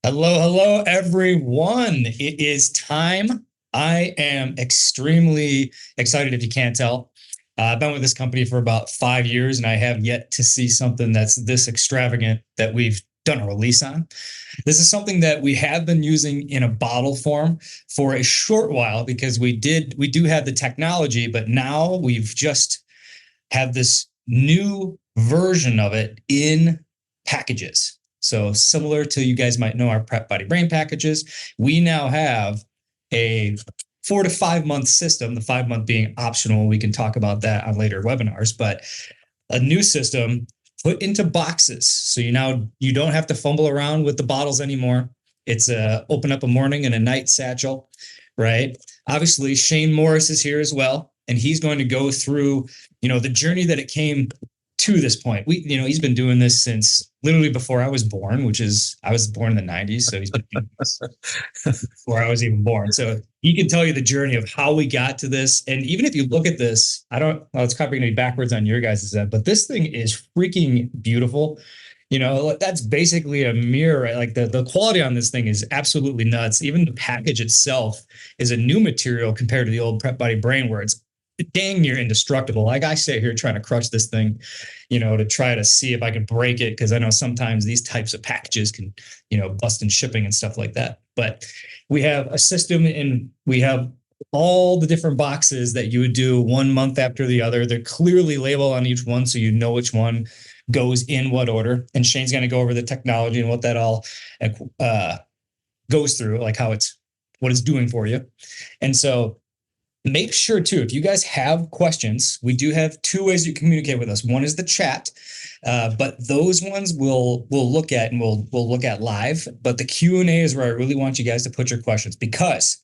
Hello, hello, everyone. It is time. I am extremely excited if you can't tell. I've been with this company for about 5 years and I have yet to see something that's this extravagant that we've done a release on. This is something that we have been using in a bottle form for a short while because we do have the technology, but now we've just have this new version of it in packages. So similar to, you guys might know, our Prep Body Brain packages, we now have a 4 to 5 month system, the 5 month being optional. We can talk about that on later webinars, but a new system put into boxes. So you don't have to fumble around with the bottles anymore. It's a open up a morning and a night satchel, right? Obviously, Shane Morris is here as well, and he's going to go through, the journey that it came to this point. He's been doing this since literally before I was born, I was born in the 90s. So he's been doing this before I was even born. So he can tell you the journey of how we got to this. And even if you look at this, it's probably going to be backwards on your guys' end, but this thing is freaking beautiful. That's basically a mirror, right? Like the quality on this thing is absolutely nuts. Even the package itself is a new material compared to the old Prep Body Brain, where it's dang near indestructible. Like I sit here trying to crush this thing, to try to see if I can break it, because I know sometimes these types of packages can, bust in shipping and stuff like that. But we have a system, and we have all the different boxes that you would do 1 month after the other. They're clearly labeled on each one, so you know which one goes in what order. And Shane's going to go over the technology and what that all goes through, like what it's doing for you. And so make sure too, if you guys have questions, we do have two ways you communicate with us. One is the chat, but those ones we'll look at, and we'll look at live. But the Q&A is where I really want you guys to put your questions, because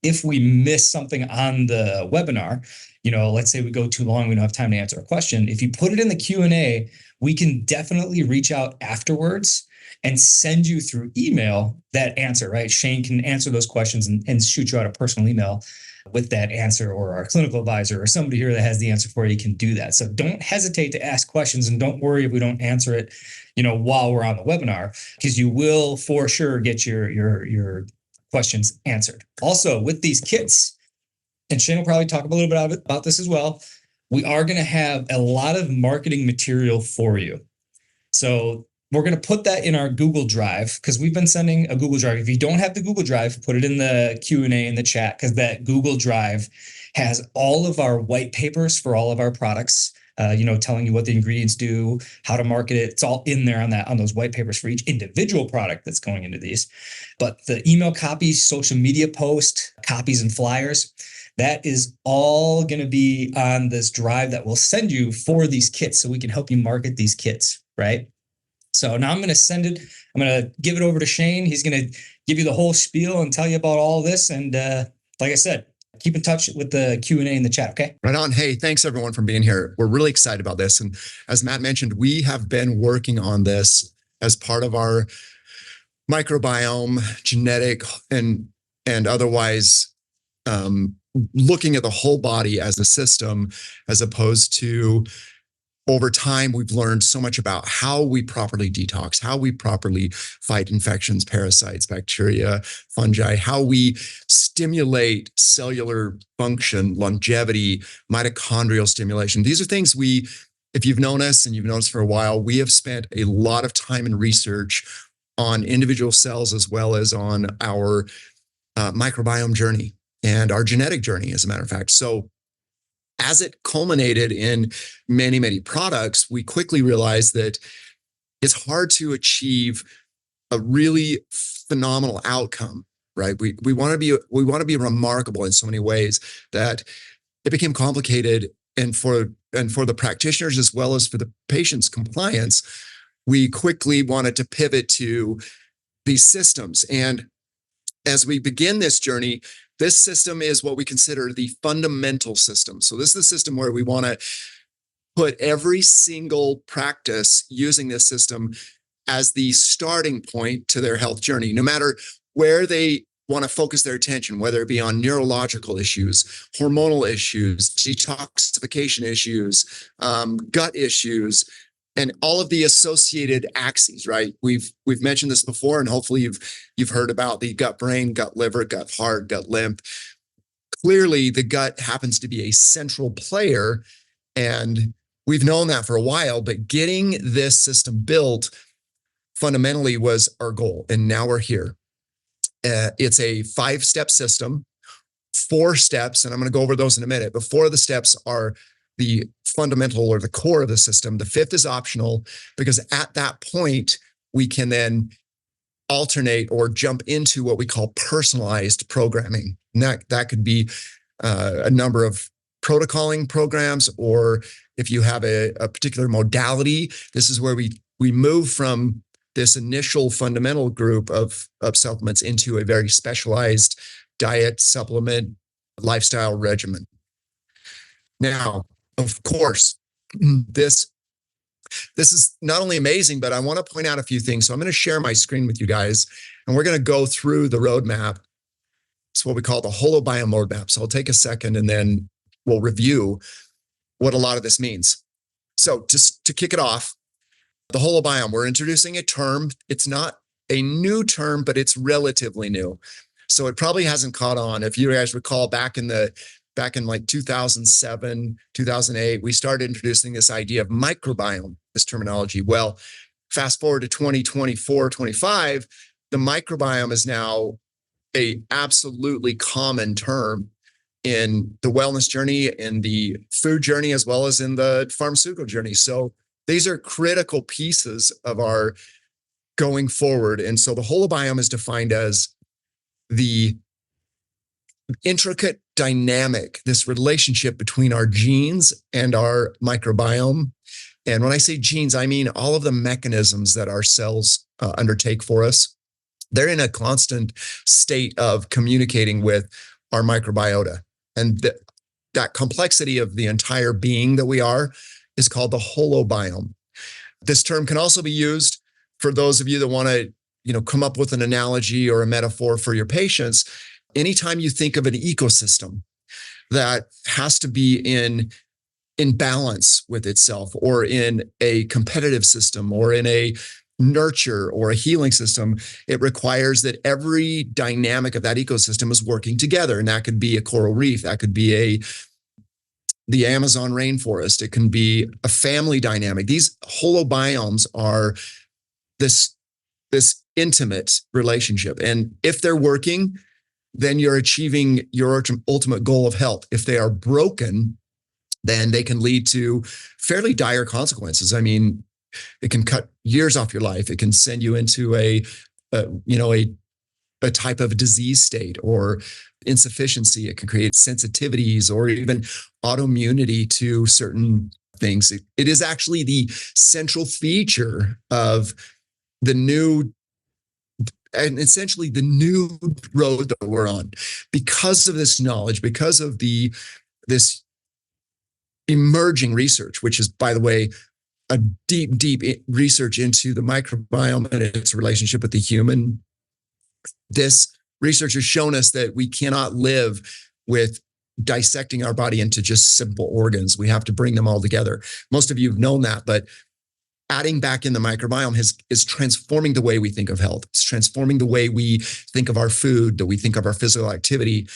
if we miss something on the webinar, let's say we go too long, we don't have time to answer a question. If you put it in the Q&A, we can definitely reach out afterwards and send you through email that answer, right? Shane can answer those questions and shoot you out a personal email with that answer, or our clinical advisor or somebody here that has the answer for you can do that. So don't hesitate to ask questions, and don't worry if we don't answer it, while we're on the webinar, because you will for sure get your questions answered. Also, with these kits, and Shane will probably talk a little bit about this as well, we are going to have a lot of marketing material for you. So we're going to put that in our Google Drive, because we've been sending a Google Drive. If you don't have the Google Drive, put it in the Q&A in the chat, because that Google Drive has all of our white papers for all of our products, telling you what the ingredients do, how to market it. It's all in there on those white papers for each individual product that's going into these. But the email copies, social media post copies, and flyers, that is all going to be on this drive that we'll send you for these kits, so we can help you market these kits, right? So now I'm going to give it over to Shane. He's going to give you the whole spiel and tell you about all this. And like I said, keep in touch with the Q&A in the chat, okay? Right on. Hey, thanks everyone for being here. We're really excited about this. And as Matt mentioned, we have been working on this as part of our microbiome, genetic, and otherwise looking at the whole body as a system, as opposed to, over time, we've learned so much about how we properly detox, how we properly fight infections, parasites, bacteria, fungi, how we stimulate cellular function, longevity, mitochondrial stimulation. These are things if you've known us and you've known us for a while, we have spent a lot of time and research on individual cells, as well as on our microbiome journey and our genetic journey, as a matter of fact. So as it culminated in many, many products, we quickly realized that it's hard to achieve a really phenomenal outcome, right? We want to be remarkable in so many ways that it became complicated. And for the practitioners, as well as for the patient's compliance, we quickly wanted to pivot to these systems. And as we begin this journey, this system is what we consider the fundamental system. So this is the system where we want to put every single practice using this system as the starting point to their health journey, no matter where they want to focus their attention, whether it be on neurological issues, hormonal issues, detoxification issues, gut issues, and all of the associated axes, right? We've mentioned this before, and hopefully you've heard about the gut brain, gut liver, gut heart, gut lymph. Clearly, the gut happens to be a central player, and we've known that for a while, but getting this system built fundamentally was our goal, and now we're here. It's a 5-step system, 4 steps, and I'm going to go over those in a minute. But 4 of the steps are the fundamental or the core of the system. The 5th is optional, because at that point, we can then alternate or jump into what we call personalized programming. And that could be a number of protocoling programs, or if you have a particular modality, this is where we move from this initial fundamental group of supplements into a very specialized diet, supplement, lifestyle regimen. Now, of course, this is not only amazing, but I want to point out a few things. So I'm going to share my screen with you guys, and we're going to go through the roadmap. It's what we call the Holobiome Roadmap. So I'll take a second, and then we'll review what a lot of this means. So just to kick it off, the holobiome, we're introducing a term. It's not a new term, but it's relatively new. So it probably hasn't caught on. If you guys recall, back in like 2007, 2008, we started introducing this idea of microbiome, this terminology. Well, fast forward to 2024, 25, the microbiome is now a absolutely common term in the wellness journey, in the food journey, as well as in the pharmaceutical journey. So these are critical pieces of our going forward. And so the holobiome is defined as the intricate dynamic, this relationship between our genes and our microbiome. And when I say genes, I mean all of the mechanisms that our cells undertake for us. They're in a constant state of communicating with our microbiota. And that complexity of the entire being that we are is called the holobiome. This term can also be used for those of you that want to, come up with an analogy or a metaphor for your patients. Anytime you think of an ecosystem that has to be in balance with itself, or in a competitive system, or in a nurture or a healing system, it requires that every dynamic of that ecosystem is working together. And that could be a coral reef, that could be the Amazon rainforest, it can be a family dynamic. These holobiomes are this intimate relationship. And if they're working, then you're achieving your ultimate goal of health. If they are broken, then they can lead to fairly dire consequences. I mean, it can cut years off your life. It can send you into a type of disease state or insufficiency. It can create sensitivities or even autoimmunity to certain things. It is actually the central feature of the new, and essentially the new road that we're on. Because of this knowledge, because of this emerging research, which is, by the way, a deep research into the microbiome and its relationship with the human. This research has shown us that we cannot live with dissecting our body into just simple organs. We have to bring them all together. Most of you have known that, but adding back in the microbiome is transforming the way we think of health. It's transforming the way we think of our food, that we think of our physical activity.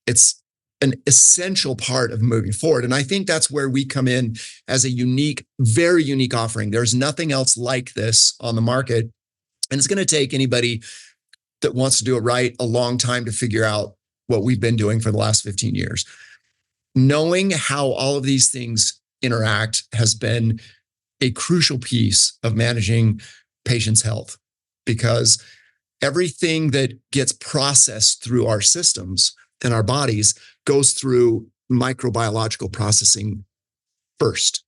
It's an essential part of moving forward. And I think that's where we come in as a unique, very unique offering. There's nothing else like this on the market. And it's going to take anybody that wants to do it right a long time to figure out what we've been doing for the last 15 years. Knowing how all of these things interact has been a crucial piece of managing patients' health, because everything that gets processed through our systems and our bodies goes through microbiological processing first.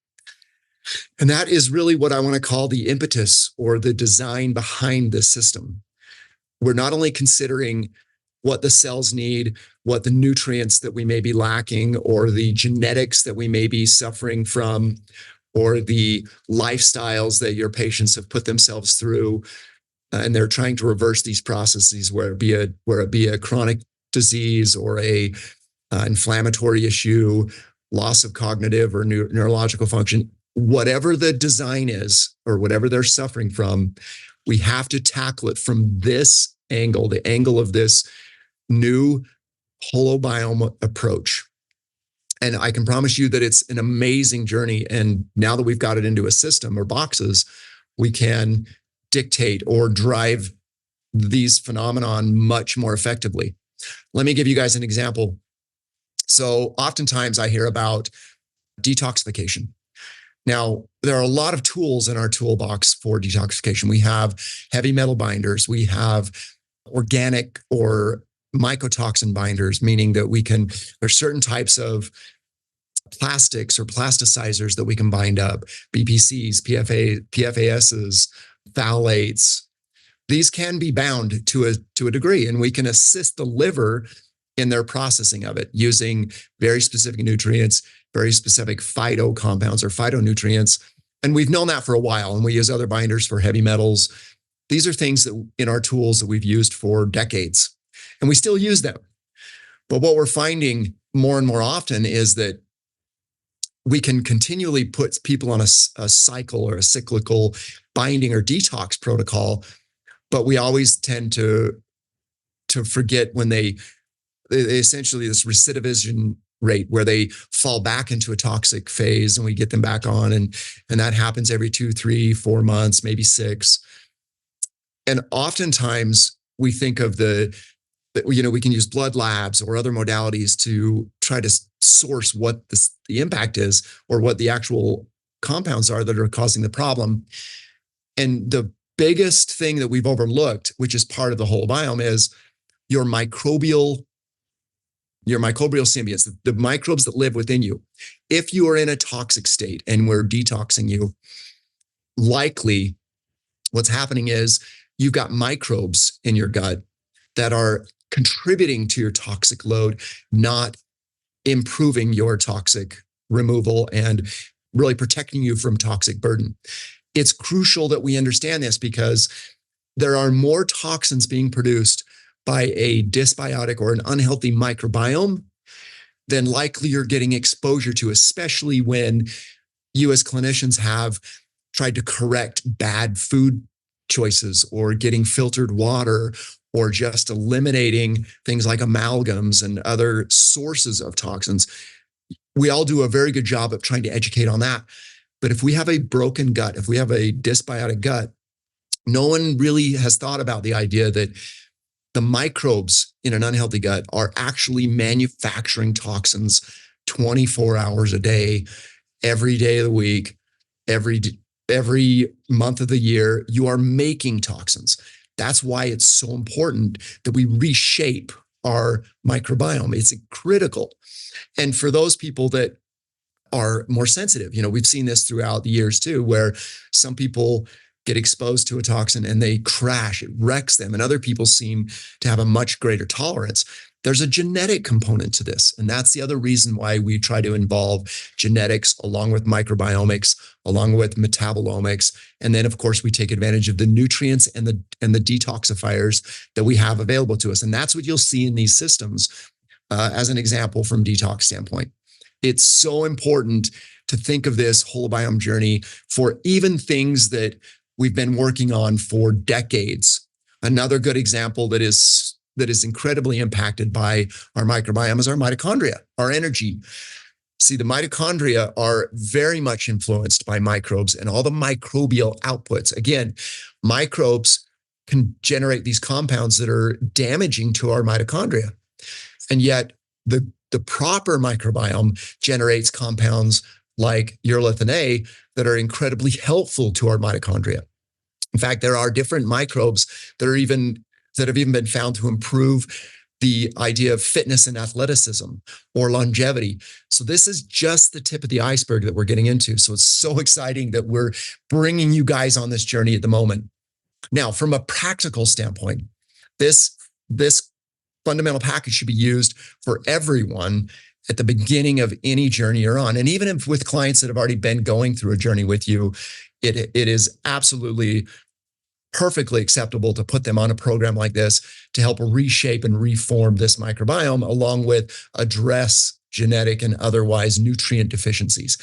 And that is really what I want to call the impetus or the design behind this system. We're not only considering what the cells need, what the nutrients that we may be lacking, or the genetics that we may be suffering from, or the lifestyles that your patients have put themselves through, and they're trying to reverse these processes, where it be a chronic disease or a inflammatory issue, loss of cognitive or neurological function. whatever the design is or whatever they're suffering from, we have to tackle it from this angle, the angle of this new holobiome approach. And I can promise you that it's an amazing journey. And now that we've got it into a system or boxes, we can dictate or drive these phenomenon much more effectively. Let me give you guys an example. So oftentimes I hear about detoxification. Now, there are a lot of tools in our toolbox for detoxification. We have heavy metal binders. We have organic or mycotoxin binders, meaning that there's certain types of plastics or plasticizers that we can bind up, BPCs, PFASs, phthalates. These can be bound to a degree, and we can assist the liver in their processing of it using very specific nutrients, very specific phyto compounds or phytonutrients. And we've known that for a while, and we use other binders for heavy metals. These are things that in our tools that we've used for decades, and we still use them. But what we're finding more and more often is that we can continually put people on a cycle or a cyclical binding or detox protocol, but we always tend to forget when they essentially this recidivism rate where they fall back into a toxic phase, and we get them back on, and that happens every 2, 3, 4 months, maybe 6. And oftentimes we think of we can use blood labs or other modalities to try to source what the impact is or what the actual compounds are that are causing the problem. And the biggest thing that we've overlooked, which is part of the whole biome, is your microbial symbionts, the microbes that live within you. If you are in a toxic state and we're detoxing you, likely what's happening is you've got microbes in your gut that are contributing to your toxic load, not improving your toxic removal and really protecting you from toxic burden. It's crucial that we understand this because there are more toxins being produced by a dysbiotic or an unhealthy microbiome than likely you're getting exposure to, especially when you as clinicians have tried to correct bad food choices or getting filtered water or just eliminating things like amalgams and other sources of toxins. We all do a very good job of trying to educate on that. But if we have a broken gut, if we have a dysbiotic gut, no one really has thought about the idea that the microbes in an unhealthy gut are actually manufacturing toxins 24 hours a day, every day of the week, every month of the year. You are making toxins. That's why it's so important that we reshape our microbiome. It's critical. And for those people that are more sensitive, we've seen this throughout the years too, where some people get exposed to a toxin and they crash, it wrecks them. And other people seem to have a much greater tolerance. There's a genetic component to this. And that's the other reason why we try to involve genetics along with microbiomics, along with metabolomics. And then of course we take advantage of the nutrients and the detoxifiers that we have available to us. And that's what you'll see in these systems as an example from detox standpoint. It's so important to think of this holobiome journey for even things that we've been working on for decades. Another good example that is incredibly impacted by our microbiome is our mitochondria, our energy. See, the mitochondria are very much influenced by microbes and all the microbial outputs. Again, microbes can generate these compounds that are damaging to our mitochondria. And yet the proper microbiome generates compounds like urolithin A that are incredibly helpful to our mitochondria. In fact, there are different microbes that have even been found to improve the idea of fitness and athleticism or longevity. So this is just the tip of the iceberg that we're getting into. So it's so exciting that we're bringing you guys on this journey at the moment. Now, from a practical standpoint, this fundamental package should be used for everyone at the beginning of any journey you're on. And even if with clients that have already been going through a journey with you, it is absolutely perfectly acceptable to put them on a program like this to help reshape and reform this microbiome, along with address genetic and otherwise nutrient deficiencies.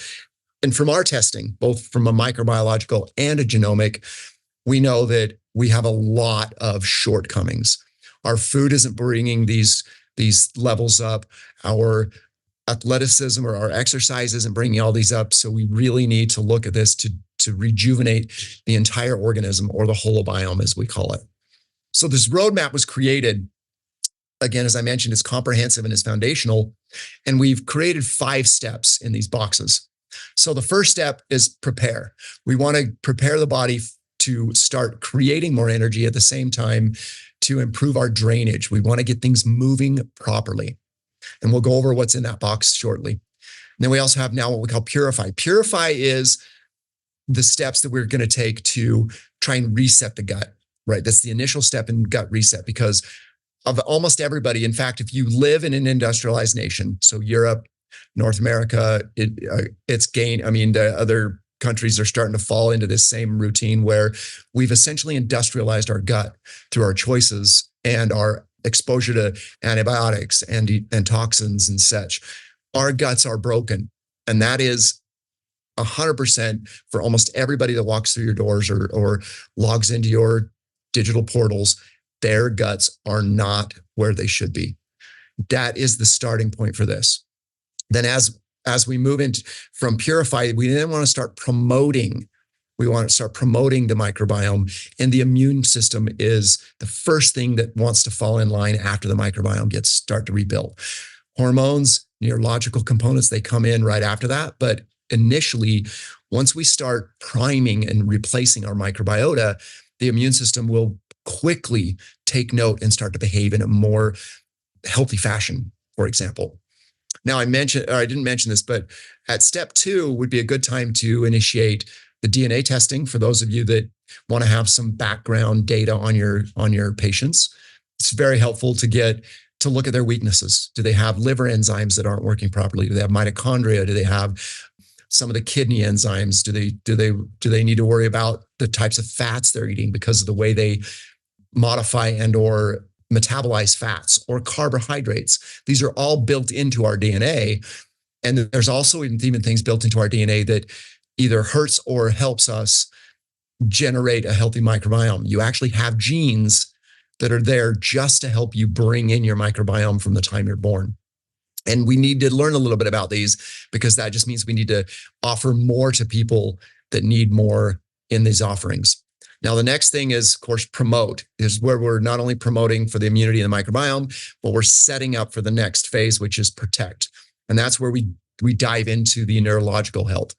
And from our testing, both from a microbiological and a genomic, we know that we have a lot of shortcomings. Our food isn't bringing these levels up. Our athleticism or our exercise isn't bringing all these up. So we really need to look at this to rejuvenate the entire organism, or the holobiome, as we call it. So this roadmap was created, again, as I mentioned, it's comprehensive and it's foundational. And we've created 5 steps in these boxes. So the first step is prepare. We want to prepare the body to start creating more energy, at the same time to improve our drainage. We want to get things moving properly. And we'll go over what's in that box shortly. And then we also have now what we call Purify. Purify is the steps that we're going to take to try and reset the gut, right? That's the initial step in gut reset, because of almost everybody. In fact, if you live in an industrialized nation, so Europe, North America, it's gained. I mean, the other countries are starting to fall into this same routine where we've essentially industrialized our gut through our choices and our exposure to antibiotics and toxins and such. Our guts are broken. And that is 100% for almost everybody that walks through your doors or logs into your digital portals. Their guts are not where they should be. That is the starting point for this. Then as we move into from Purify, we then want to start promoting. We want to start promoting the microbiome, and the immune system is the first thing that wants to fall in line after the microbiome start to rebuild. Hormones, neurological components, they come in right after that. But initially, once we start priming and replacing our microbiota, the immune system will quickly take note and start to behave in a more healthy fashion, for example. Now, I didn't mention this, but at step 2 would be a good time to initiate the DNA testing for those of you that want to have some background data on your patients. It's very helpful to look at their weaknesses. Do they have liver enzymes that aren't working properly? Do they have mitochondria? Do they have some of the kidney enzymes? Do they need to worry about the types of fats they're eating because of the way they modify and or metabolize fats or carbohydrates? These are all built into our DNA. And there's also even things built into our DNA that either hurts or helps us generate a healthy microbiome. You actually have genes that are there just to help you bring in your microbiome from the time you're born. And we need to learn a little bit about these, because that just means we need to offer more to people that need more in these offerings. Now, the next thing is, of course, promote. This is where we're not only promoting for the immunity and the microbiome, but we're setting up for the next phase, which is protect. And that's where we dive into the neurological health.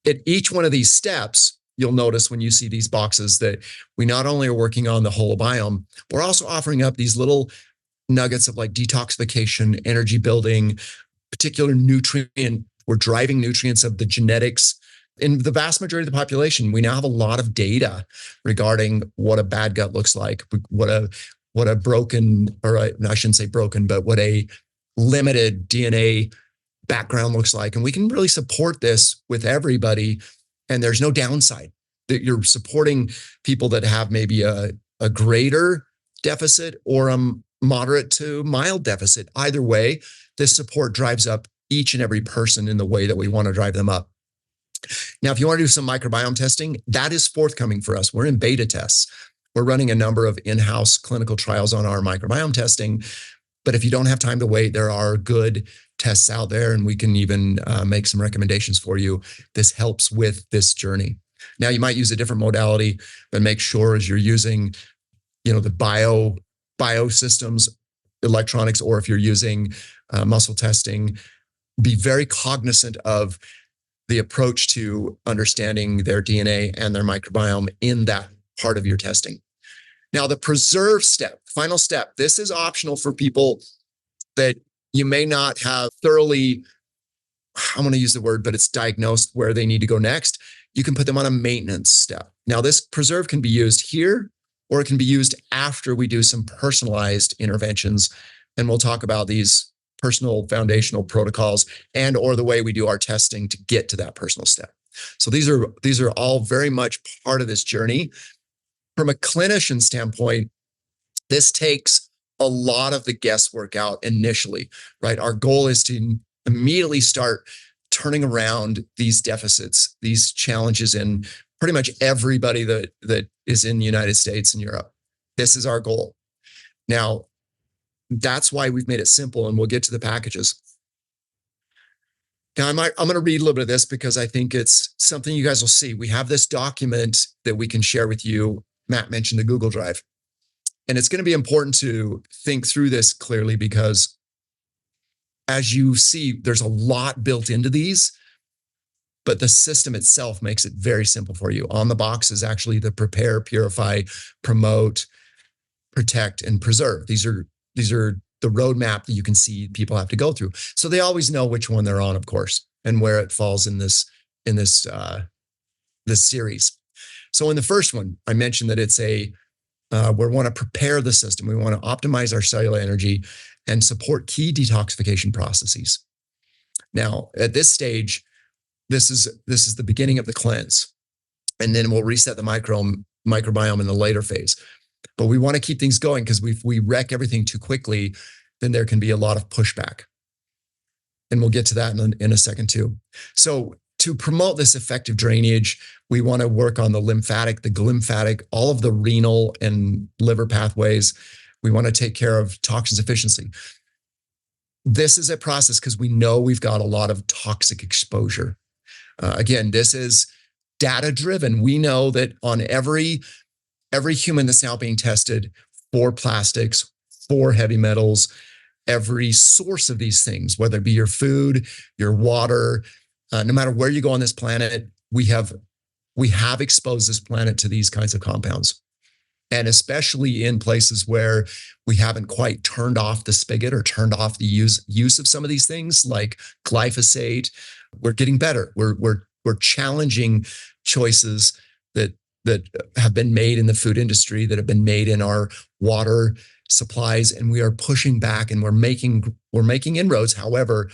At each one of these steps, you'll notice when you see these boxes that we not only are working on the holobiome, we're also offering up these little nuggets of like detoxification, energy building, particular nutrient. We're driving nutrients of the genetics. In the vast majority of the population, we now have a lot of data regarding what a bad gut looks like, what a broken, or I shouldn't say broken, but what a limited DNA background looks like. And we can really support this with everybody. And there's no downside. That you're supporting people that have maybe a greater deficit or a moderate to mild deficit. Either way, this support drives up each and every person in the way that we want to drive them up. Now, if you want to do some microbiome testing, that is forthcoming for us. We're in beta tests. We're running a number of in-house clinical trials on our microbiome testing. But if you don't have time to wait, there are good tests out there, and we can even make some recommendations for you. This helps with this journey. Now, you might use a different modality, but make sure as you're using, the biosystems, electronics, or if you're using muscle testing, be very cognizant of the approach to understanding their DNA and their microbiome in that part of your testing. Now, the preserve step, final step, this is optional for people that you may not have thoroughly, I'm going to use the word, but it's diagnosed where they need to go next. You can put them on a maintenance step. Now, this preserve can be used here, or it can be used after we do some personalized interventions. And we'll talk about these personal foundational protocols and or the way we do our testing to get to that personal step. So these are all very much part of this journey. From a clinician standpoint, this takes a lot of the guesswork out initially, right? Our goal is to immediately start turning around these deficits, these challenges in pretty much everybody that is in the United States and Europe. This is our goal. Now, that's why we've made it simple, and we'll get to the packages. Now, I'm going to read a little bit of this because I think it's something you guys will see. We have this document that we can share with you. Matt mentioned the Google Drive. And it's going to be important to think through this clearly because as you see, there's a lot built into these, but the system itself makes it very simple for you. On the box is actually the prepare, purify, promote, protect, and preserve. These are the roadmap that you can see people have to go through. So they always know which one they're on, of course, and where it falls in this series. So in the first one, I mentioned that it's we want to prepare the system. We want to optimize our cellular energy and support key detoxification processes. Now, at this stage, this is the beginning of the cleanse, and then we'll reset the microbiome in the later phase. But we want to keep things going because if we wreck everything too quickly, then there can be a lot of pushback. And we'll get to that in a second too. So to promote this effective drainage, we want to work on the lymphatic, the glymphatic, all of the renal and liver pathways. We want to take care of toxins efficiency. This is a process because we know we've got a lot of toxic exposure. Again, this is data driven. We know that on every human that's now being tested for plastics, for heavy metals, every source of these things, whether it be your food, your water, no matter where you go on this planet, we have exposed this planet to these kinds of compounds. And especially in places where we haven't quite turned off the spigot or turned off the use of some of these things like glyphosate, we're getting better. We're challenging choices that have been made in the food industry, that have been made in our water supplies, and we are pushing back and we're making inroads. However,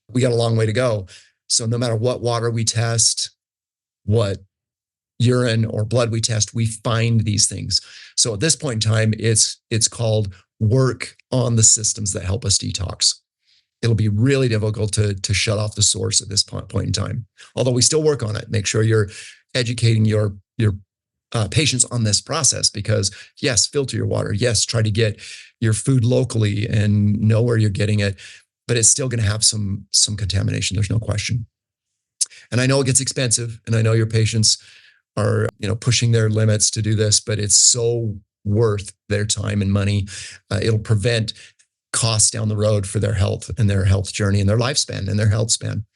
we got a long way to go. So no matter what water we test, what urine or blood we test, we find these things. So at this point in time, it's called work on the systems that help us detox. It'll be really difficult to shut off the source at this point in time. Although we still work on it. Make sure you're educating your patients on this process because yes, filter your water. Yes, try to get your food locally and know where you're getting it, but it's still going to have some contamination. There's no question. And I know it gets expensive, and I know your patients are pushing their limits to do this, but it's so worth their time and money. It'll prevent costs down the road for their health and their health journey and their lifespan and their health span.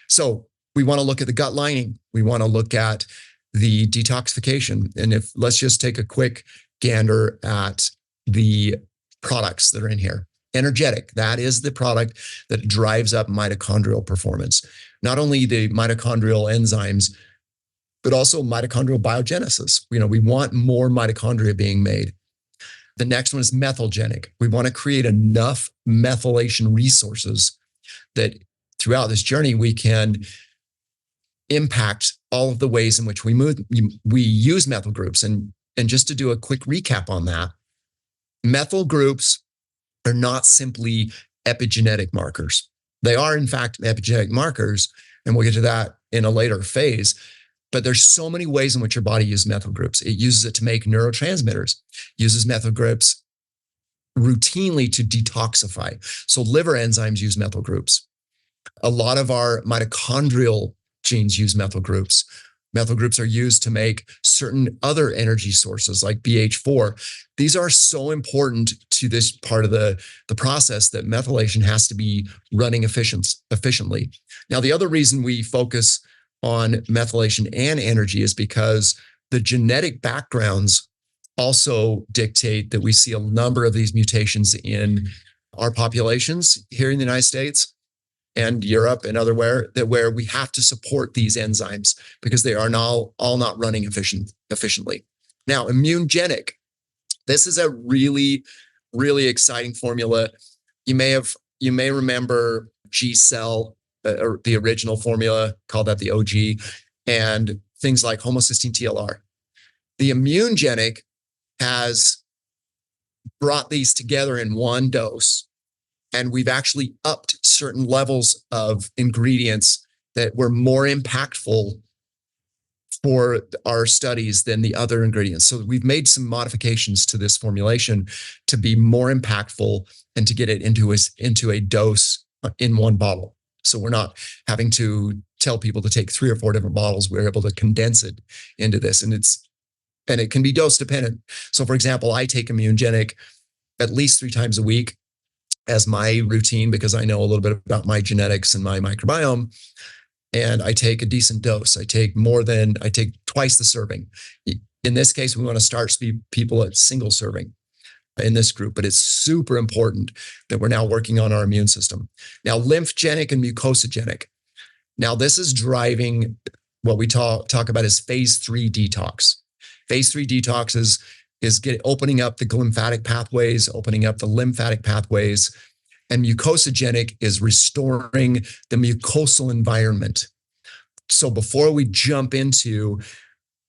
So we want to look at the gut lining. We want to look at the detoxification. And let's just take a quick gander at the products that are in here. Energetic, that is the product that drives up mitochondrial performance. Not only the mitochondrial enzymes, but also mitochondrial biogenesis. We want more mitochondria being made. The next one is methylgenic. We want to create enough methylation resources that throughout this journey, we can impact all of the ways in which we use methyl groups. And just to do a quick recap on that, methyl groups are not simply epigenetic markers. They are, in fact, epigenetic markers, and we'll get to that in a later phase. But there's so many ways in which your body uses methyl groups. It uses it to make neurotransmitters, uses methyl groups routinely to detoxify. So liver enzymes use methyl groups. A lot of our mitochondrial genes use methyl groups. Methyl groups are used to make certain other energy sources like BH4. These are so important to this part of the process that methylation has to be running efficiently. Now, the other reason we focus on methylation and energy is because the genetic backgrounds also dictate that we see a number of these mutations in our populations here in the United States and Europe and where we have to support these enzymes because they are now all not running efficiently. Now, immunogenic. This is a really, really exciting formula. You may remember G-cell, or the original formula, called that the OG, and things like homocysteine TLR. The immunogenic has brought these together in one dose, and we've actually upped certain levels of ingredients that were more impactful for our studies than the other ingredients. So we've made some modifications to this formulation to be more impactful and to get it into a dose in one bottle. So we're not having to tell people to take 3 or 4 different bottles. We're able to condense it into this, and it can be dose dependent. So for example, I take Immunogenic at least 3 times a week as my routine because I know a little bit about my genetics and my microbiome. And I take a decent dose. I take twice the serving. In this case, we want to start people at single serving in this group, but it's super important that we're now working on our immune system. Now, lymphogenic and mucosogenic. Now, this is driving what we talk about as phase 3 detox. Phase 3 detox is opening up the glymphatic pathways, opening up the lymphatic pathways, and mucosogenic is restoring the mucosal environment. So before we jump into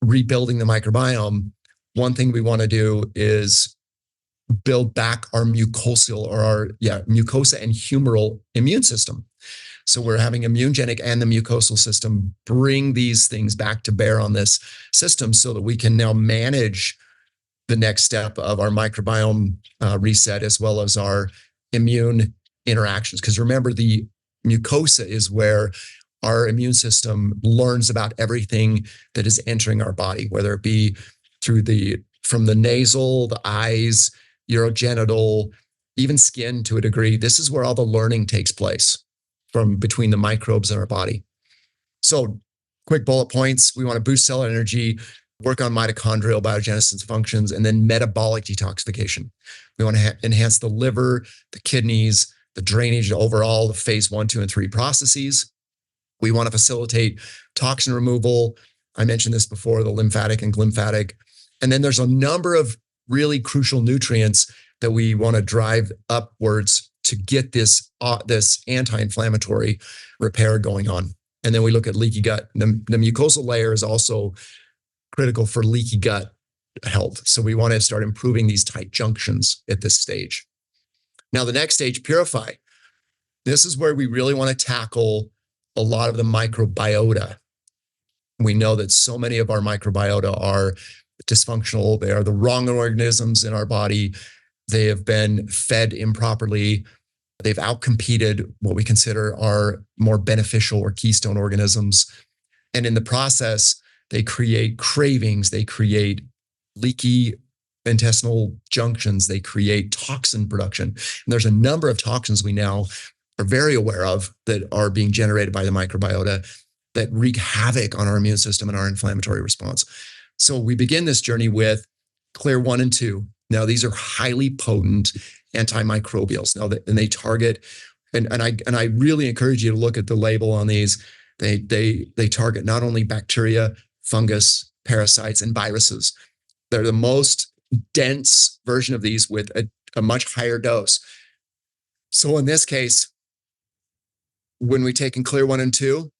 rebuilding the microbiome, one thing we want to do is build back our mucosal mucosa and humoral immune system. So we're having immunogenic and the mucosal system bring these things back to bear on this system so that we can now manage the next step of our microbiome reset as well as our immune interactions. Because remember, the mucosa is where our immune system learns about everything that is entering our body, whether it be from the nasal, the eyes, urogenital, even skin to a degree. This is where all the learning takes place from between the microbes in our body. So quick bullet points. We want to boost cellular energy, work on mitochondrial biogenesis functions, and then metabolic detoxification. We want to enhance the liver, the kidneys, the drainage, overall the phase 1, 2, and 3 processes. We want to facilitate toxin removal. I mentioned this before, the lymphatic and glymphatic. And then there's a number of really crucial nutrients that we want to drive upwards to get this anti-inflammatory repair going on. And then we look at leaky gut. The mucosal layer is also critical for leaky gut health. So we want to start improving these tight junctions at this stage. Now, the next stage, Purify. This is where we really want to tackle a lot of the microbiota. We know that so many of our microbiota are dysfunctional. They are the wrong organisms in our body. They have been fed improperly. They've outcompeted what we consider our more beneficial or keystone organisms. And in the process, they create cravings. They create leaky intestinal junctions. They create toxin production. And there's a number of toxins we now are very aware of that are being generated by the microbiota that wreak havoc on our immune system and our inflammatory response. So we begin this journey with Clear 1 and 2. Now, these are highly potent antimicrobials. Now, and they target, and I really encourage you to look at the label on these. They target not only bacteria, fungus, parasites, and viruses. They're the most dense version of these with a much higher dose. So in this case, when we take in Clear 1 and 2,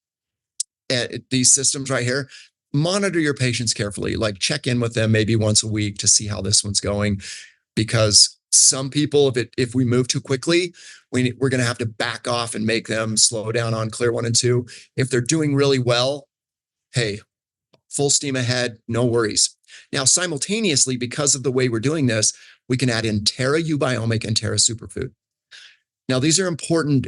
these systems right here, monitor your patients carefully, like check in with them maybe once a week to see how this one's going. Because some people, if we move too quickly, we're going to have to back off and make them slow down on Clear 1 and 2. If they're doing really well, hey, full steam ahead, no worries. Now, simultaneously, because of the way we're doing this, we can add in Terra Eubiomic and Terra Superfood. Now, these are important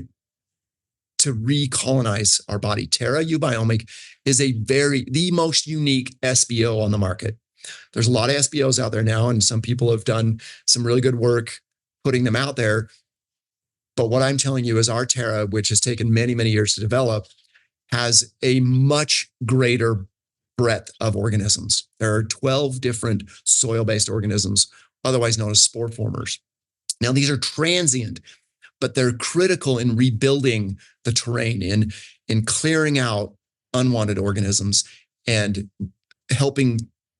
to recolonize our body. Terra Eubiomic is the most unique SBO on the market. There's a lot of SBOs out there now, and some people have done some really good work putting them out there. But what I'm telling you is our Terra, which has taken many, many years to develop, has a much greater breadth of organisms. There are 12 different soil-based organisms, otherwise known as spore formers. Now, these are transient, but they're critical in rebuilding the terrain, in clearing out unwanted organisms and helping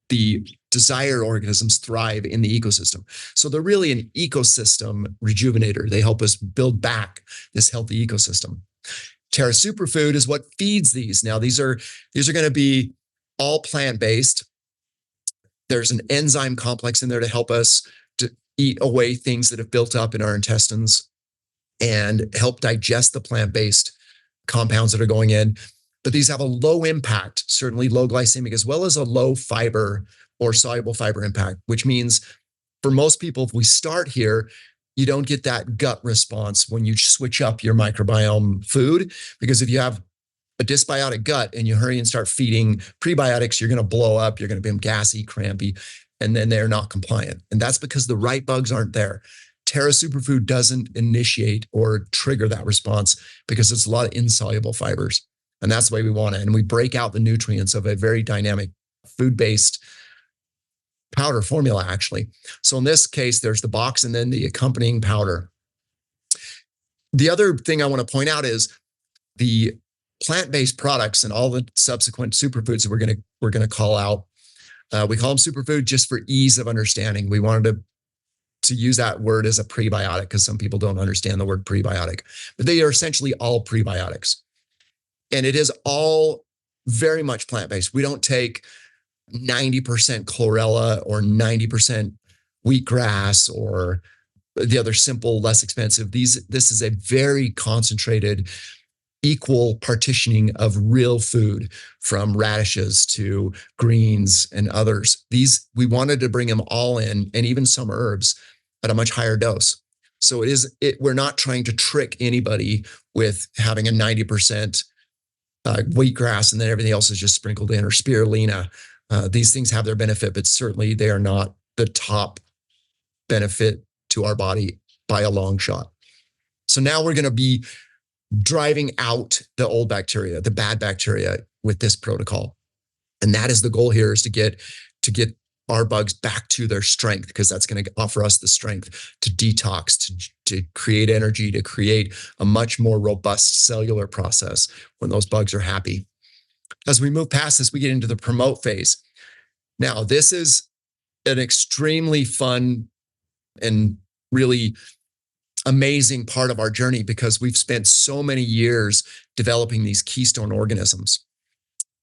the desired organisms thrive in the ecosystem. So they're really an ecosystem rejuvenator. They help us build back this healthy ecosystem. Terra Superfood is what feeds these. Now, these are going to be all plant-based. There's an enzyme complex in there to help us to eat away things that have built up in our intestines and help digest the plant-based compounds that are going in. but these have a low impact, certainly low glycemic, as well as a low fiber or soluble fiber impact, which means for most people, if we start here, you don't get that gut response when you switch up your microbiome food, because if you have a dysbiotic gut and you hurry and start feeding prebiotics, you're going to blow up, you're going to become gassy, crampy, and then they're not compliant. And that's because the right bugs aren't there. Terra Superfood doesn't initiate or trigger that response because it's a lot of insoluble fibers. And that's the way we want it. And we break out the nutrients of a very dynamic food-based powder formula, actually. So in this case, there's the box and then the accompanying powder. The other thing I want to point out is the plant-based products and all the subsequent superfoods that we're gonna call out. We call them superfood just for ease of understanding. We wanted to use that word as a prebiotic because some people don't understand the word prebiotic, but they are essentially all prebiotics. And it is all very much plant-based. We don't take 90% chlorella or 90% wheatgrass or the other simple, less expensive. This is a very concentrated, equal partitioning of real food, from radishes to greens and others. We wanted to bring them all in, and even some herbs at a much higher dose. So we're not trying to trick anybody with having a 90% wheatgrass and then everything else is just sprinkled in, or spirulina. These things have their benefit, but certainly they are not the top benefit to our body by a long shot. So now we're going to be driving out the old bacteria, the bad bacteria, with this protocol. And that is the goal here, is to get our bugs back to their strength, because that's going to offer us the strength to detox, to create energy, to create a much more robust cellular process when those bugs are happy. As we move past this, we get into the promote phase. Now, this is an extremely fun and really amazing part of our journey, because we've spent so many years developing these keystone organisms.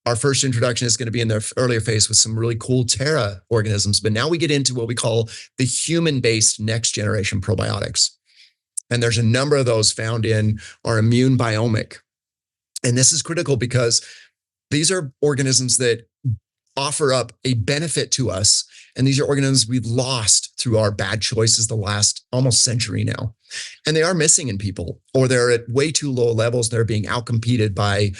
Our first introduction is going to be in the earlier phase with some really cool Terra organisms, but now we get into what we call the human-based next generation probiotics. And there's a number of those found in our immune biomic. And this is critical because these are organisms that offer up a benefit to us. And these are organisms we've lost through our bad choices the last almost century now. And they are missing in people, or they're at way too low levels. They're being outcompeted by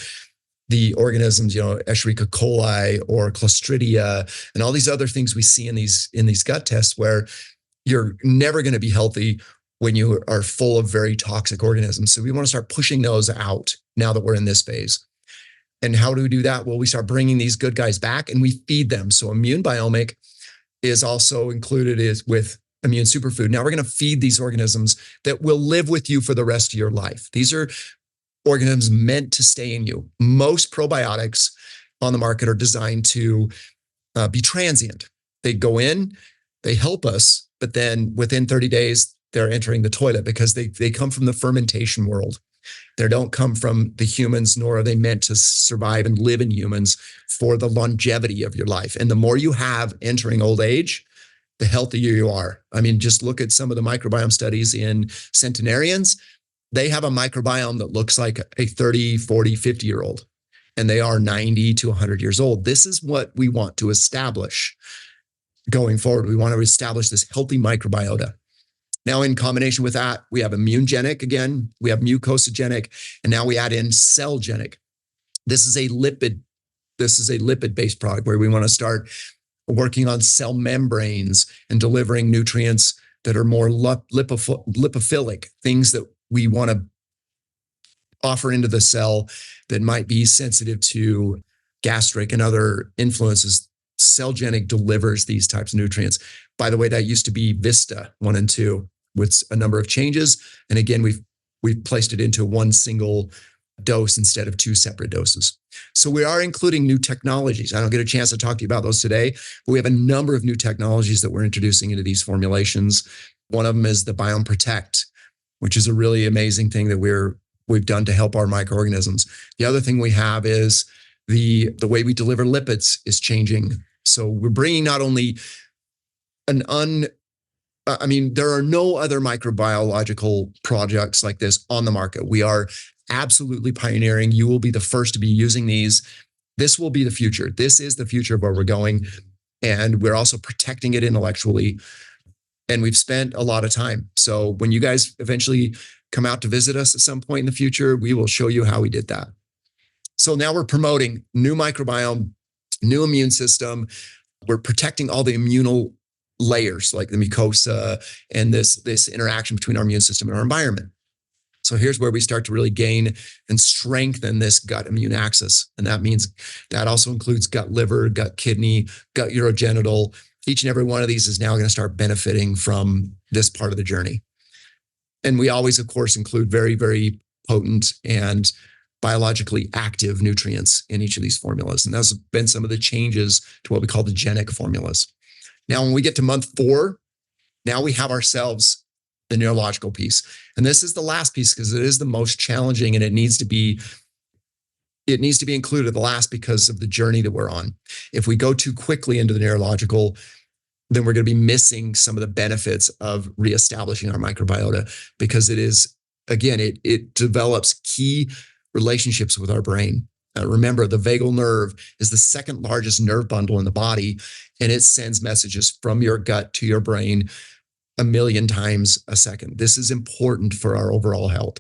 the organisms, Escherichia coli or Clostridia and all these other things we see in these gut tests, where you're never going to be healthy when you are full of very toxic organisms. So we want to start pushing those out now that we're in this phase. And how do we do that? Well, we start bringing these good guys back and we feed them. So immune biomic is also included with immune superfood. Now we're going to feed these organisms that will live with you for the rest of your life. These are organisms meant to stay in you. Most probiotics on the market are designed to be transient. They go in, they help us, but then within 30 days, they're entering the toilet, because they come from the fermentation world. They don't come from the humans, nor are they meant to survive and live in humans for the longevity of your life. And the more you have entering old age, the healthier you are. I mean, just look at some of the microbiome studies in centenarians. They have a microbiome that looks like a 30, 40, 50-year-old, and they are 90 to 100 years old. This is what we want to establish going forward. We want to establish this healthy microbiota. Now, in combination with that, we have immunogenic again, we have mucosogenic, and now we add in cellgenic. This is a lipid-based product where we want to start working on cell membranes and delivering nutrients that are more lipophilic, things that we want to offer into the cell that might be sensitive to gastric and other influences. Cellgenic delivers these types of nutrients. By the way, that used to be Vista 1 and 2 with a number of changes. And again, we've placed it into one single dose instead of two separate doses. So we are including new technologies. I don't get a chance to talk to you about those today, but we have a number of new technologies that we're introducing into these formulations. One of them is the Biome Protect, which is a really amazing thing that we've done to help our microorganisms. The other thing we have is the way we deliver lipids is changing. So we're bringing not only there are no other microbiological projects like this on the market. We are absolutely pioneering. You will be the first to be using these. This will be the future. This is the future of where we're going. And we're also protecting it intellectually. And we've spent a lot of time. So when you guys eventually come out to visit us at some point in the future, we will show you how we did that. So now we're promoting new microbiome, new immune system. We're protecting all the immunal layers like the mucosa and this interaction between our immune system and our environment. So here's where we start to really gain and strengthen this gut immune axis. And that means that also includes gut liver, gut kidney, gut urogenital. Each and every one of these is now going to start benefiting from this part of the journey. And we always, of course, include very, very potent and biologically active nutrients in each of these formulas. And that's been some of the changes to what we call the genic formulas. Now, when we get to month 4, now we have ourselves the neurological piece. And this is the last piece because it is the most challenging, and it needs to be included the last because of the journey that we're on. If we go too quickly into the neurological, then we're going to be missing some of the benefits of reestablishing our microbiota, because it is, again, it develops key relationships with our brain. Remember, the vagal nerve is the second largest nerve bundle in the body, and it sends messages from your gut to your brain 1 million times a second. This is important for our overall health.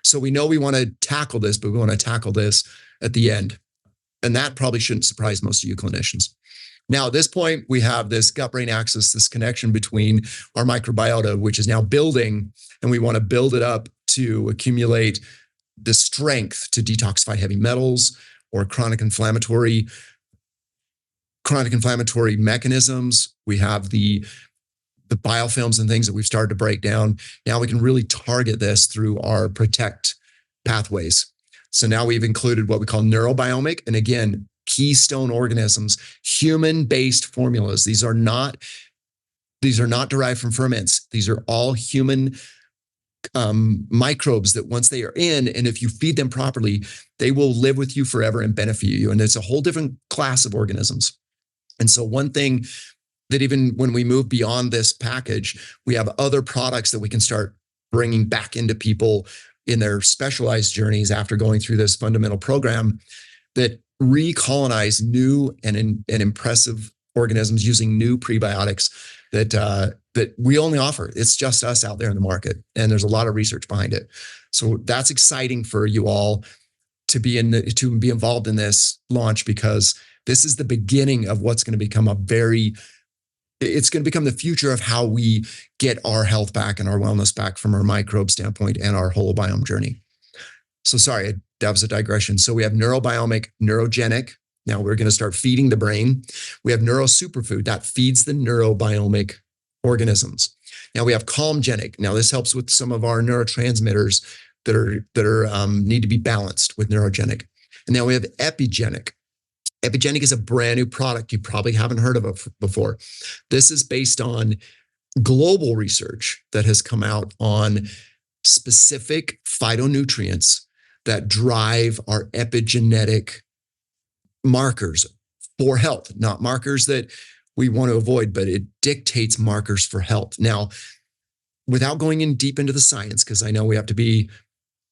So we know we want to tackle this, but we want to tackle this at the end. And that probably shouldn't surprise most of you clinicians. Now, at this point, we have this gut-brain axis, this connection between our microbiota, which is now building, and we want to build it up to accumulate the strength to detoxify heavy metals or chronic inflammatory mechanisms. We have the biofilms and things that we've started to break down. Now we can really target this through our protect pathways. So now we've included what we call neurobiomic, and again, keystone organisms, human-based formulas. These are not derived from ferments. These are all human microbes that once they are in, and if you feed them properly, they will live with you forever and benefit you. And it's a whole different class of organisms. And so one thing that even when we move beyond this package, we have other products that we can start bringing back into people in their specialized journeys after going through this fundamental program that recolonize new and impressive organisms using new prebiotics that we only offer. It's just us out there in the market, and there's a lot of research behind it. So that's exciting for you all to be involved in this launch, because this is the beginning of what's going to become it's going to become the future of how we get our health back and our wellness back from our microbe standpoint and our holobiome journey. So sorry, that was a digression. So we have neurobiomic, neurogenic. Now we're going to start feeding the brain. We have neurosuperfood that feeds the neurobiomic organisms. Now we have calmgenic. Now this helps with some of our neurotransmitters that are need to be balanced with neurogenic. And now we have epigenic. Epigenic is a brand new product you probably haven't heard of before. This is based on global research that has come out on specific phytonutrients that drive our epigenetic markers for health, not markers that we want to avoid, but it dictates markers for health. Now, without going in deep into the science, because I know we have to be,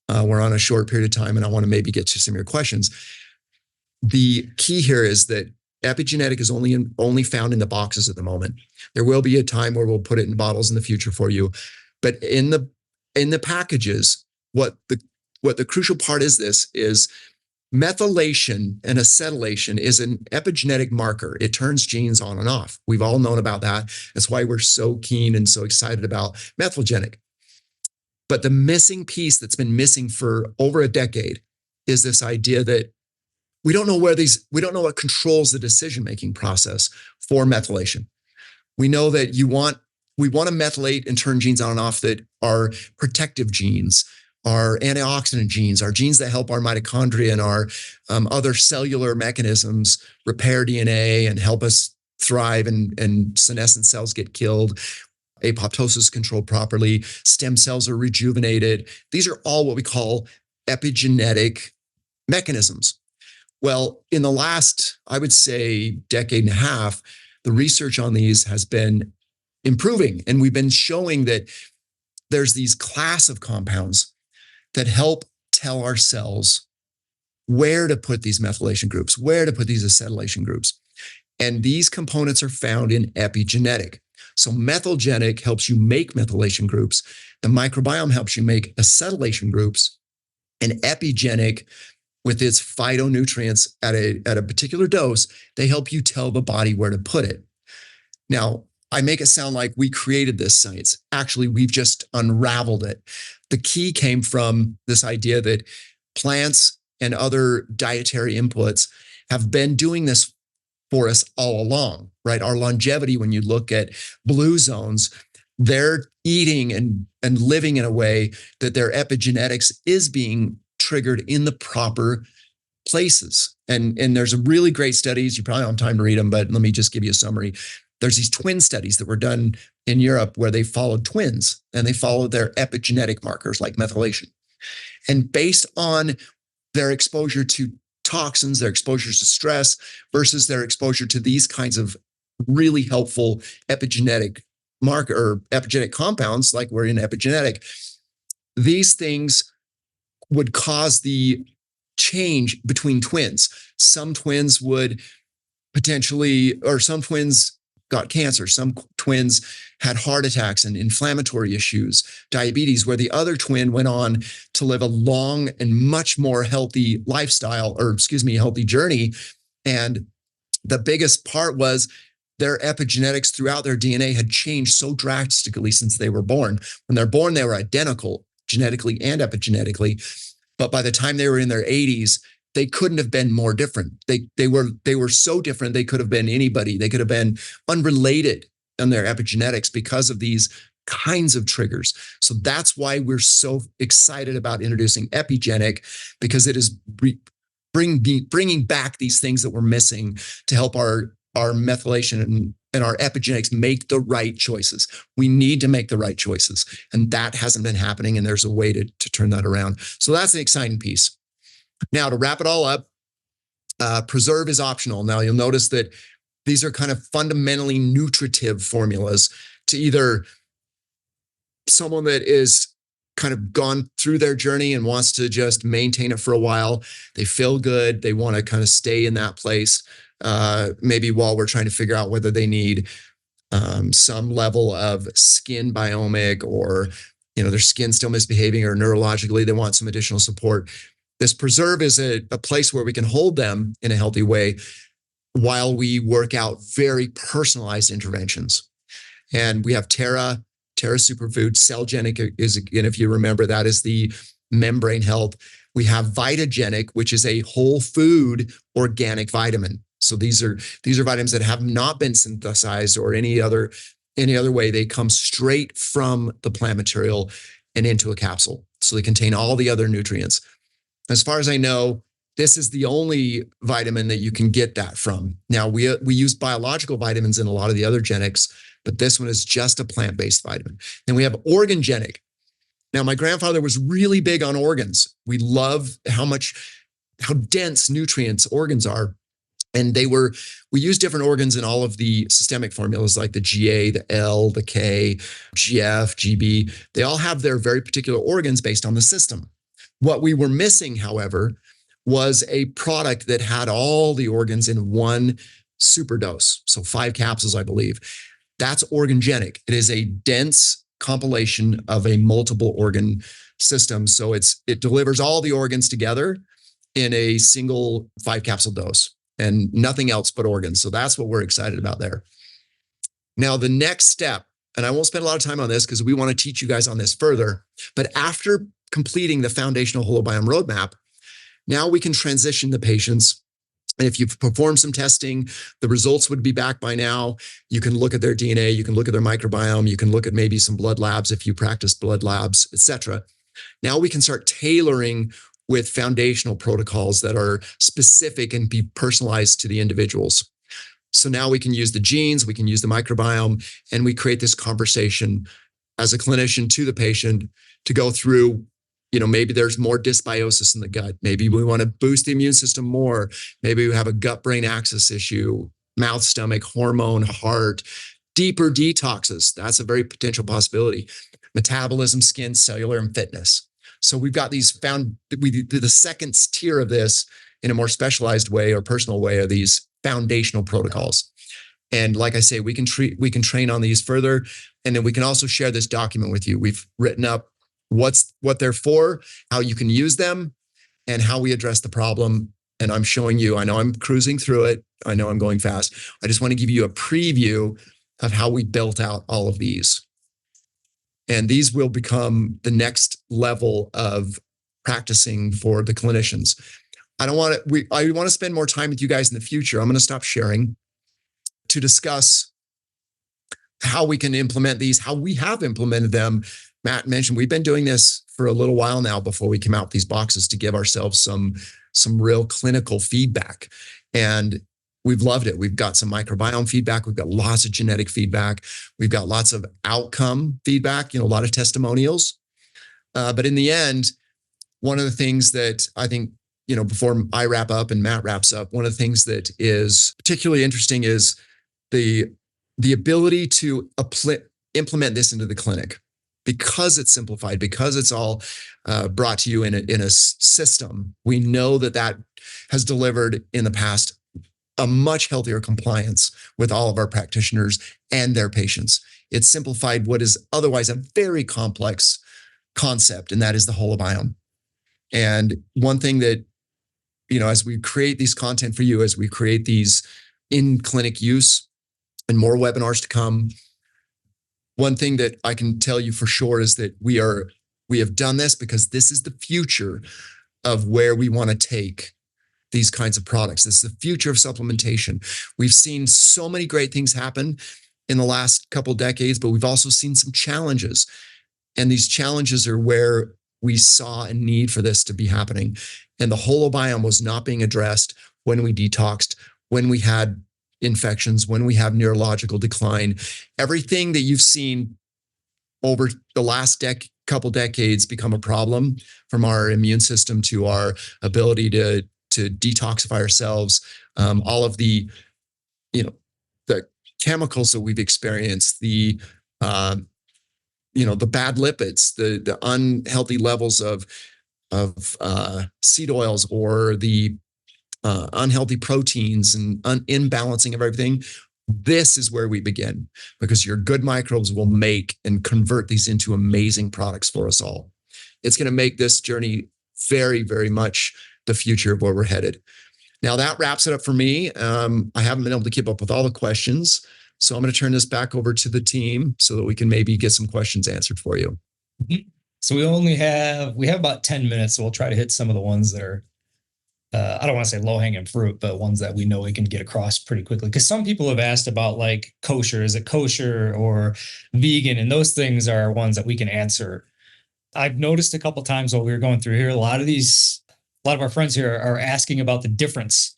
we're on a short period of time and I want to maybe get to some of your questions. The key here is that epigenetic is only found in the boxes at the moment. There will be a time where we'll put it in bottles in the future for you, but in the packages, what the crucial part is methylation and acetylation is an epigenetic marker. It turns genes on and off. We've all known about that. That's why we're so keen and so excited about methylgenic. But the missing piece that's been missing for over a decade is this idea that we don't know what controls the decision-making process for methylation. We know that we want to methylate and turn genes on and off that are protective genes, our antioxidant genes, our genes that help our mitochondria and our other cellular mechanisms repair DNA and help us thrive, and senescent cells get killed, apoptosis controlled properly, stem cells are rejuvenated. These are all what we call epigenetic mechanisms. Well, in the last, I would say, decade and a half, the research on these has been improving, and we've been showing that there's these class of compounds that help tell our cells where to put these methylation groups, where to put these acetylation groups. And these components are found in epigenetic. So methylgenic helps you make methylation groups. The microbiome helps you make acetylation groups. And epigenic, with its phytonutrients at a particular dose, they help you tell the body where to put it. Now, I make it sound like we created this science. Actually, we've just unraveled it. The key came from this idea that plants and other dietary inputs have been doing this for us all along, right? Our longevity, when you look at blue zones, they're eating and living in a way that their epigenetics is being triggered in the proper places. And there's a really great studies. You probably don't have time to read them, but let me just give you a summary. There's these twin studies that were done in Europe where they followed twins and they followed their epigenetic markers like methylation. And based on their exposure to toxins, their exposures to stress versus their exposure to these kinds of really helpful epigenetic marker or epigenetic compounds, like we're in epigenetic, these things would cause the change between twins. Some twins would potentially, or some twins got cancer. Some twins had heart attacks and inflammatory issues, diabetes, where the other twin went on to live a long and much more healthy lifestyle, or healthy journey. And the biggest part was their epigenetics throughout their DNA had changed so drastically since they were born. When they're born, they were identical genetically and epigenetically. But by the time they were in their 80s, they couldn't have been more different. They were so different. They could have been anybody. They could have been unrelated in their epigenetics because of these kinds of triggers. So that's why we're so excited about introducing epigenic, because it is bringing back these things that we're missing to help our methylation and our epigenetics make the right choices. We need to make the right choices. And that hasn't been happening. And there's a way to turn that around. So that's the exciting piece. Now, to wrap it all up, preserve is optional. Now, you'll notice that these are kind of fundamentally nutritive formulas to either someone that is kind of gone through their journey and wants to just maintain it for a while. They feel good. They want to kind of stay in that place, maybe while we're trying to figure out whether they need some level of skin biomic, or their skin still misbehaving, or neurologically they want some additional support. This preserve is a place where we can hold them in a healthy way while we work out very personalized interventions. And we have Terra Superfood. Cellgenic is, again, if you remember, that is the membrane health. We have Vitagenic, which is a whole food organic vitamin. So these are vitamins that have not been synthesized or any other way. They come straight from the plant material and into a capsule. So they contain all the other nutrients. As far as I know, this is the only vitamin that you can get that from. Now, we use biological vitamins in a lot of the other genics, but this one is just a plant-based vitamin. Then we have organgenic. Now, my grandfather was really big on organs. We love how dense nutrients organs are. And we use different organs in all of the systemic formulas, like the GA, the L, the K, GF, GB. They all have their very particular organs based on the system. What we were missing, however, was a product that had all the organs in one super dose. So 5 capsules, I believe. That's organgenic. It is a dense compilation of a multiple organ system. So it delivers all the organs together in a single 5 capsule dose and nothing else but organs. So that's what we're excited about there. Now, the next step, and I won't spend a lot of time on this because we want to teach you guys on this further, but after completing the foundational Holobiome Roadmap, now we can transition the patients. And if you've performed some testing, the results would be back by now. You can look at their DNA, you can look at their microbiome, you can look at maybe some blood labs if you practice blood labs, etc. Now we can start tailoring with foundational protocols that are specific and be personalized to the individuals. So now we can use the genes, we can use the microbiome, and we create this conversation as a clinician to the patient to go through, maybe there's more dysbiosis in the gut. Maybe we want to boost the immune system more. Maybe we have a gut-brain axis issue, mouth, stomach, hormone, heart, deeper detoxes. That's a very potential possibility. Metabolism, skin, cellular, and fitness. So we've got we do the second tier of this in a more specialized way or personal way of these foundational protocols. And like I say, we can train on these further. And then we can also share this document with you. We've written up what they're for, how you can use them, and how we address the problem. And I'm showing you, I know I'm cruising through it. I know I'm going fast. I just want to give you a preview of how we built out all of these. And these will become the next level of practicing for the clinicians. I want to spend more time with you guys in the future. I'm going to stop sharing to discuss how we can implement these, how we have implemented them. Matt mentioned we've been doing this for a little while now before we come out with these boxes to give ourselves some real clinical feedback. And we've loved it. We've got some microbiome feedback. We've got lots of genetic feedback. We've got lots of outcome feedback, a lot of testimonials. But in the end, one of the things that I think, before I wrap up and Matt wraps up, one of the things that is particularly interesting is the ability to implement this into the clinic, because it's simplified, because it's all brought to you in a system. We know that has delivered in the past a much healthier compliance with all of our practitioners and their patients. It's simplified what is otherwise a very complex concept, and that is the holobiome. And one thing that, as we create these content for you, as we create these in clinic use and more webinars to come, one thing that I can tell you for sure is that we have done this because this is the future of where we want to take these kinds of products. This is the future of supplementation. We've seen so many great things happen in the last couple of decades, but we've also seen some challenges. And these challenges are where we saw a need for this to be happening. And the holobiome was not being addressed when we detoxed, when we had infections, when we have neurological decline. Everything that you've seen over the last couple decades become a problem, from our immune system to our ability to detoxify ourselves, all of the chemicals that we've experienced, the bad lipids, the unhealthy levels of seed oils, or the unhealthy proteins and imbalancing of everything. This is where we begin, because your good microbes will make and convert these into amazing products for us all. It's going to make this journey very, very much the future of where we're headed. Now that wraps it up for me. I haven't been able to keep up with all the questions, so I'm going to turn this back over to the team so that we can maybe get some questions answered for you. So we have about 10 minutes. So we'll try to hit some of the ones that are, I don't want to say low hanging fruit, but ones that we know we can get across pretty quickly. Because some people have asked about like kosher, is it kosher or vegan? And those things are ones that we can answer. I've noticed a couple of times while we were going through here, a lot of our friends here are asking about the difference.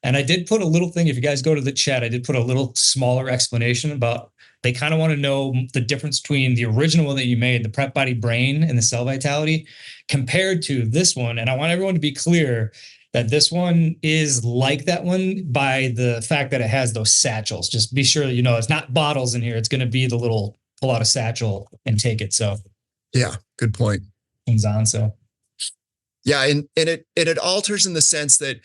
And I did put a little thing, if you guys go to the chat, I did put a little smaller explanation about, they kind of want to know the difference between the original one that you made, the Prep Body Brain and the Cell Vitality, compared to this one. And I want everyone to be clear that this one is like that one by the fact that it has those satchels. Just be sure that it's not bottles in here. It's going to be the little pull out a satchel and take it. So yeah, good point. Things on. So yeah, and it alters in the sense that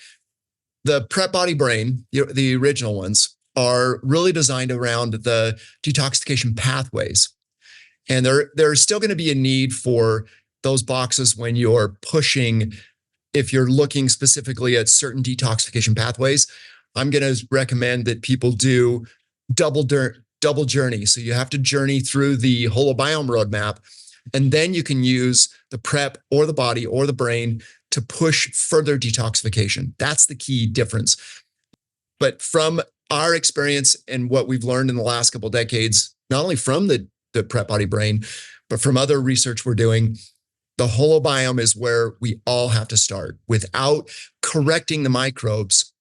the Prep Body Brain, the original ones, are really designed around the detoxification pathways. And there's still going to be a need for those boxes when you're pushing, if you're looking specifically at certain detoxification pathways. I'm going to recommend that people do double journey. So you have to journey through the Holobiome Roadmap, and then you can use the prep or the body or the brain to push further detoxification. That's the key difference. But from our experience and what we've learned in the last couple of decades, not only from the Prep Body Brain, but from other research we're doing, the holobiome is where we all have to start. Without correcting the microbes,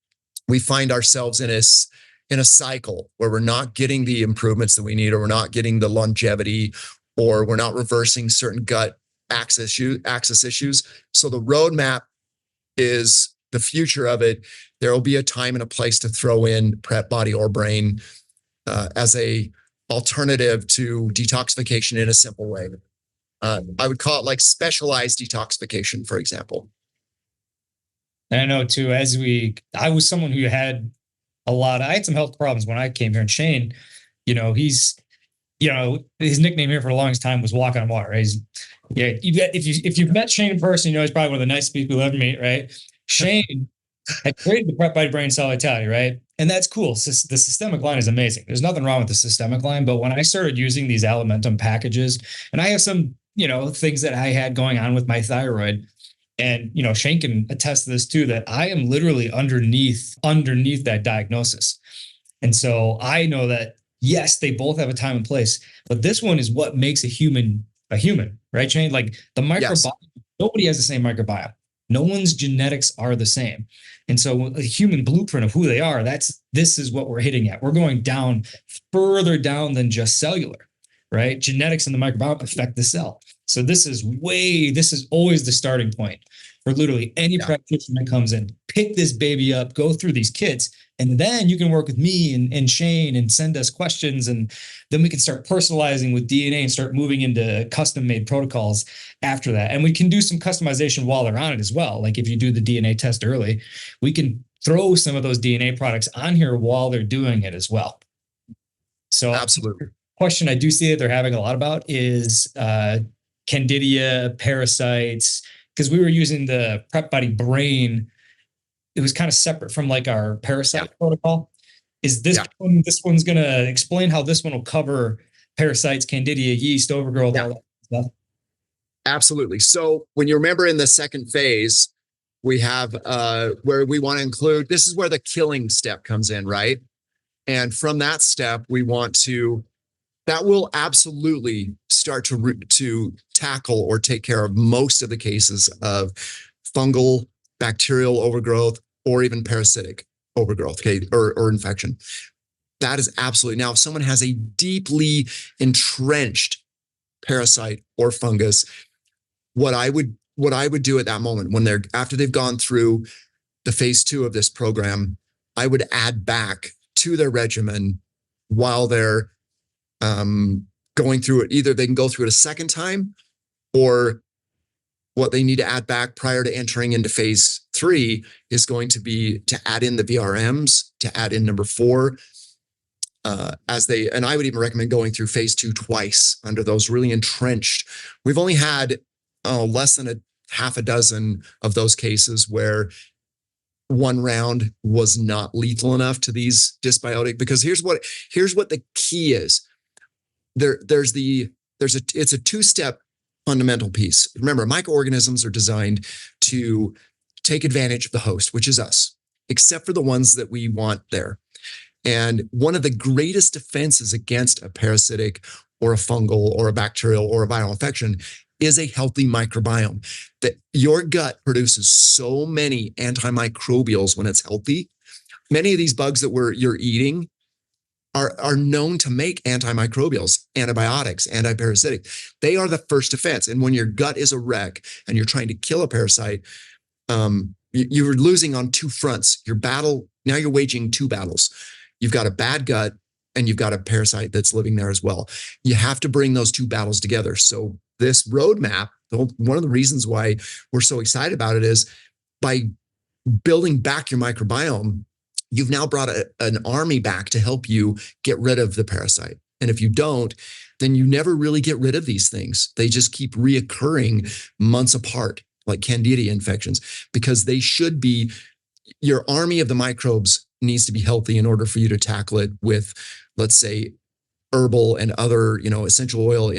we find ourselves in a cycle where we're not getting the improvements that we need, or we're not getting the longevity, or we're not reversing certain gut access issues. So the roadmap is the future of it. There will be a time and a place to throw in prep body or brain as a alternative to detoxification in a simple way. I would call it like specialized detoxification, for example. And I know too, I was someone who had I had some health problems when I came here. And Shane, he's, his nickname here for the longest time was Walk on Water. Right? If you've met Shane in person, he's probably one of the nicest people you'll ever meet, right? Shane had created the Prep Body Brain Cell Vitality, right? And that's cool. The systemic line is amazing. There's nothing wrong with the systemic line. But when I started using these Alimentum packages, and I have some, things that I had going on with my thyroid, and Shane can attest to this too, that I am literally underneath that diagnosis. And so I know that, yes, they both have a time and place, but this one is what makes a human, right, Shane? Like the microbiome, yes. Nobody has the same microbiome. No one's genetics are the same. And so a human blueprint of who they are, this is what we're hitting at. We're going down, further down than just cellular, right? Genetics and the microbiome affect the cell. So this is always the starting point for literally any practitioner that comes in. Pick this baby up, go through these kits, and then you can work with me and Shane and send us questions. And then we can start personalizing with DNA and start moving into custom-made protocols after that. And we can do some customization while they're on it as well. Like if you do the DNA test early, we can throw some of those DNA products on here while they're doing it as well. So absolutely. Question I do see that they're having a lot about is Candida, parasites, because we were using the Prep Body Brain. It was kind of separate from like our parasite protocol. Is this one, this one's going to explain how this one will cover parasites, Candida, yeast, overgrowth, all that stuff? Absolutely. So when you remember in the second phase, we have where we want to include, this is where the killing step comes in, right? And from that step, that will absolutely start to tackle or take care of most of the cases of fungal, bacterial overgrowth, or even parasitic overgrowth, or infection. That is absolutely. Now, if someone has a deeply entrenched parasite or fungus, what I would do at that moment, after they've gone through the phase 2 of this program, I would add back to their regimen while they're going through it. Either they can go through it a second time, or what they need to add back prior to entering into phase 3 is going to be to add in the VRMs, to add in number 4, and I would even recommend going through phase 2 twice under those really entrenched. We've only had less than a half a dozen of those cases where one round was not lethal enough to these dysbiotic, because here's what the key is. It's a 2-step fundamental piece. Remember, microorganisms are designed to take advantage of the host, which is us, except for the ones that we want there. And one of the greatest defenses against a parasitic or a fungal or a bacterial or a viral infection is a healthy microbiome. That your gut produces so many antimicrobials when it's healthy. Many of these bugs that you're eating are known to make antimicrobials, antibiotics, antiparasitic. They are the first defense. And when your gut is a wreck and you're trying to kill a parasite, you're losing on 2 fronts. Now you're waging 2 battles. You've got a bad gut and you've got a parasite that's living there as well. You have to bring those 2 battles together. So this roadmap, one of the reasons why we're so excited about it is by building back your microbiome, you've now brought an army back to help you get rid of the parasite. And if you don't, then you never really get rid of these things. They just keep reoccurring months apart, like Candida infections, because they should be, your army of the microbes needs to be healthy in order for you to tackle it with, let's say, herbal and other, essential oil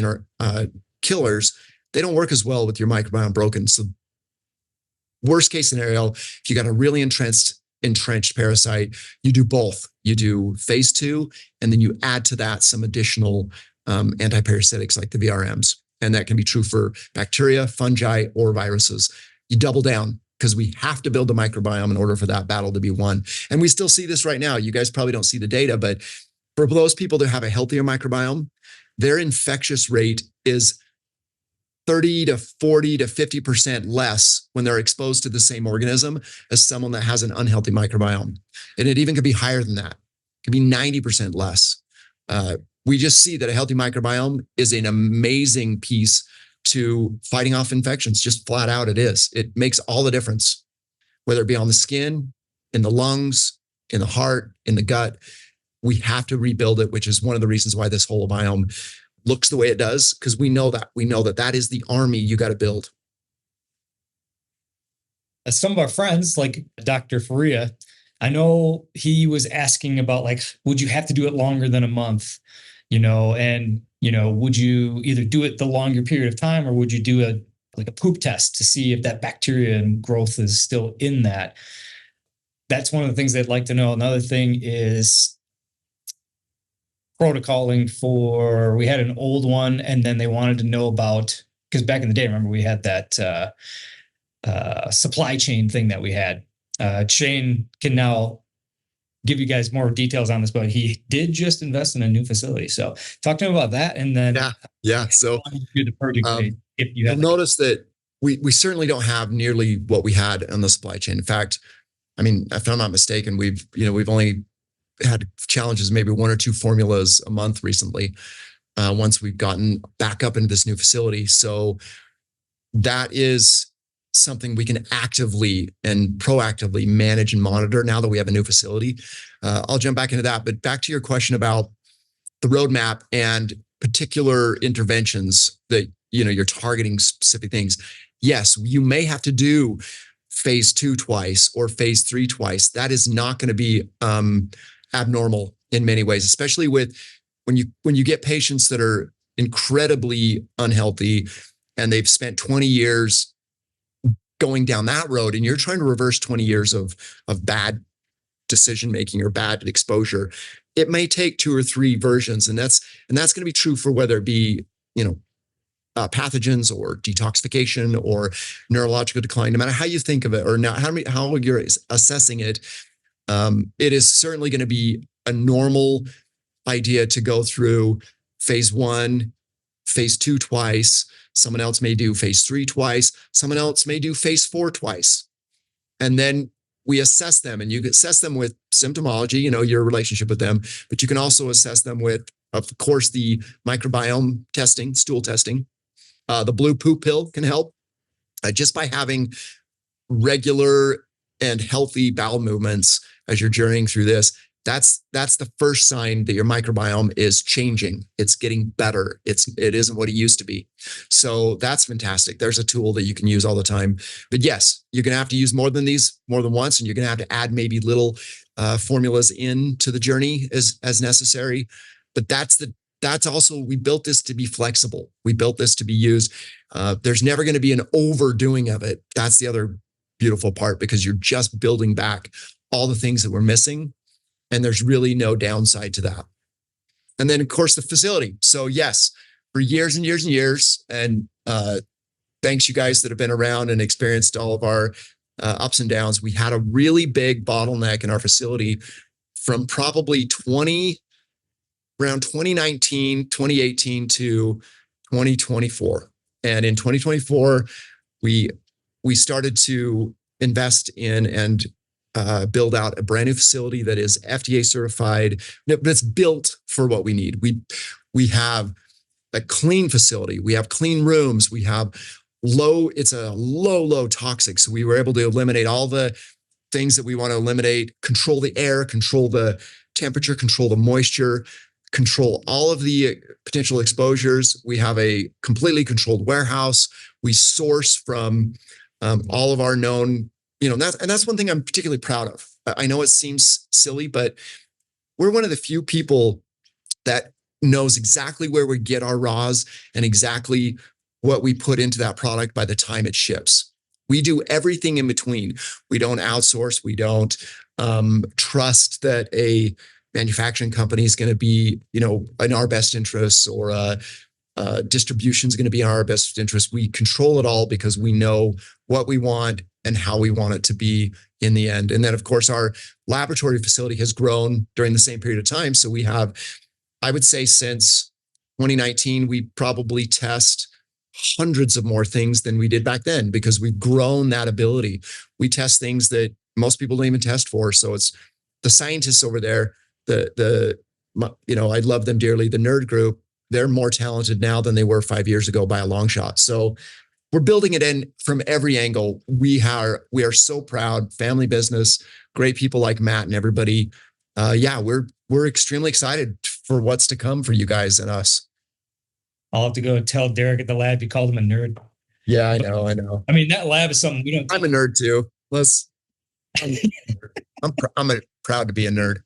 killers. They don't work as well with your microbiome broken. So worst case scenario, if you got a really entrenched parasite, you do both. You do phase 2, and then you add to that some additional antiparasitics like the VRMs. And that can be true for bacteria, fungi, or viruses. You double down, because we have to build the microbiome in order for that battle to be won. And we still see this right now. You guys probably don't see the data, but for those people that have a healthier microbiome, their infectious rate is 30 to 40 to 50% less when they're exposed to the same organism as someone that has an unhealthy microbiome. And it even could be higher than that. It could be 90% less. We just see that a healthy microbiome is an amazing piece to fighting off infections. Just flat out, it is. It makes all the difference, whether it be on the skin, in the lungs, in the heart, in the gut. We have to rebuild it, which is one of the reasons why this holobiome looks the way it does, because we know that is the army you got to build. Some of our friends, like Dr. Faria, I know he was asking about, like, would you have to do it longer than a month? And would you either do it the longer period of time, or would you do a poop test to see if that bacteria and growth is still in that? That's one of the things they'd like to know. Another thing is protocoling for, we had an old one, and then they wanted to know about, because back in the day, remember, we had that supply chain thing that we had. Shane can now give you guys more details on this, but he did just invest in a new facility. So talk to him about that. And then So do the purging phase if you have. You'll notice that we certainly don't have nearly what we had on the supply chain. In fact, I mean, if I'm not mistaken, we've only had challenges, maybe 1 or 2 formulas a month recently, once we've gotten back up into this new facility. So that is something we can actively and proactively manage and monitor now that we have a new facility. I'll jump back into that, but back to your question about the roadmap and particular interventions that you're targeting specific things. Yes, you may have to do phase 2 twice or phase 3 twice. That is not going to be abnormal in many ways, especially with when you get patients that are incredibly unhealthy and they've spent 20 years going down that road, and you're trying to reverse 20 years of bad decision making or bad exposure. It may take 2 or 3 versions, and that's going to be true for whether it be pathogens or detoxification or neurological decline. No matter how you think of it, or how you're assessing it, it is certainly going to be a normal idea to go through phase 1, phase 2 twice. Someone else may do phase 3 twice. Someone else may do phase 4 twice. And then we assess them, and you can assess them with symptomology, your relationship with them, but you can also assess them with, of course, the microbiome testing, stool testing. The blue poop pill can help just by having regular and healthy bowel movements as you're journeying through this. That's the first sign that your microbiome is changing. It's getting better. It isn't what it used to be. So that's fantastic. There's a tool that you can use all the time. But yes, you're going to have to use more than once, and you're going to have to add maybe little formulas into the journey as necessary. But that's also, we built this to be flexible. We built this to be used. There's never going to be an overdoing of it. That's the other beautiful part, because you're just building back all the things that we're missing. And there's really no downside to that. And then, of course, the facility. So yes, for years and years and years, and thanks you guys that have been around and experienced all of our ups and downs, we had a really big bottleneck in our facility from probably around 2019, 2018 to 2024. And in 2024, we started to invest in and build out a brand new facility that is FDA certified, but it's built for what we need. We have a clean facility. We have clean rooms. We have it's a low toxic. So we were able to eliminate all the things that we want to eliminate, control the air, control the temperature, control the moisture, control all of the potential exposures. We have a completely controlled warehouse. We source from all of our known, and that's one thing I'm particularly proud of. I know it seems silly, but we're one of the few people that knows exactly where we get our raws and exactly what we put into that product by the time it ships. We do everything in between. We don't outsource. We don't trust that a manufacturing company is going to be, in our best interests, or distribution is going to be in our best interest. We control it all because we know what we want and how we want it to be in the end. And then, of course, our laboratory facility has grown during the same period of time. So we have, I would say, since 2019, we probably test hundreds of more things than we did back then, because we've grown that ability. We test things that most people don't even test for. So it's the scientists over there, I love them dearly, the nerd group. they're more talented now than they were 5 years ago by a long shot. So we're building it in from every angle. We are so proud, family business, great people like Matt and everybody. Yeah, we're extremely excited for what's to come for you guys and us. I'll have to go and tell Derek at the lab you called him a nerd. Yeah, I know. I know. I mean, that lab is something we don't. I'm a nerd too. I'm proud to be a nerd.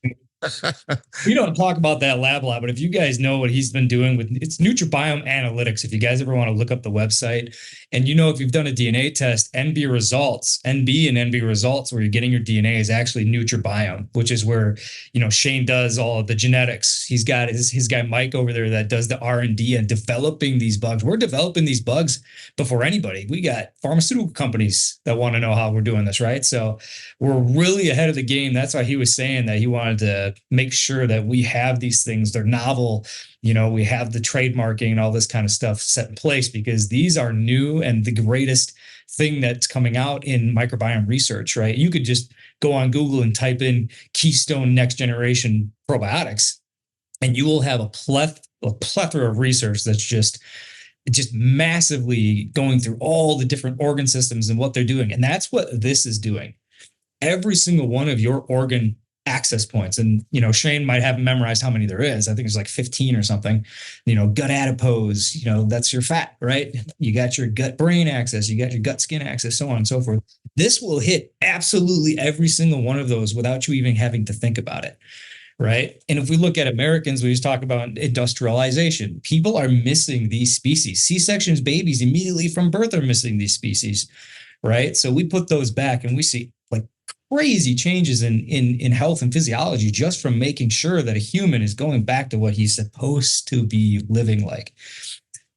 We don't talk about that lab a lot, but if you guys know what he's been doing with it's microbiome analytics, if you guys ever want to look up the website, and if you've done a DNA test, NB and NB results where you're getting your DNA is actually microbiome, which is where Shane does all of the genetics. He's got his guy Mike over there that does the R&D and developing these bugs. We're developing these bugs before anybody. We got pharmaceutical companies that want to know how we're doing this, right? So we're really ahead of the game. That's why he was saying that he wanted to make sure that we have these things. They're novel. We have the trademarking and all this kind of stuff set in place because these are new and the greatest thing that's coming out in microbiome research, right? You could just go on Google and type in keystone next generation probiotics, and you will have a plethora of research that's just massively going through all the different organ systems and what they're doing. And that's what this is doing. Every single one of your organ access points. And, Shane might have memorized how many there is. I think it's like 15 or something, gut adipose, that's your fat, right? You got your gut brain access, you got your gut skin access, so on and so forth. This will hit absolutely every single one of those without you even having to think about it. Right. And if we look at Americans, we just talk about industrialization. People are missing these species. C-sections, babies immediately from birth are missing these species. Right. So we put those back and we see like crazy changes in health and physiology just from making sure that a human is going back to what he's supposed to be living like.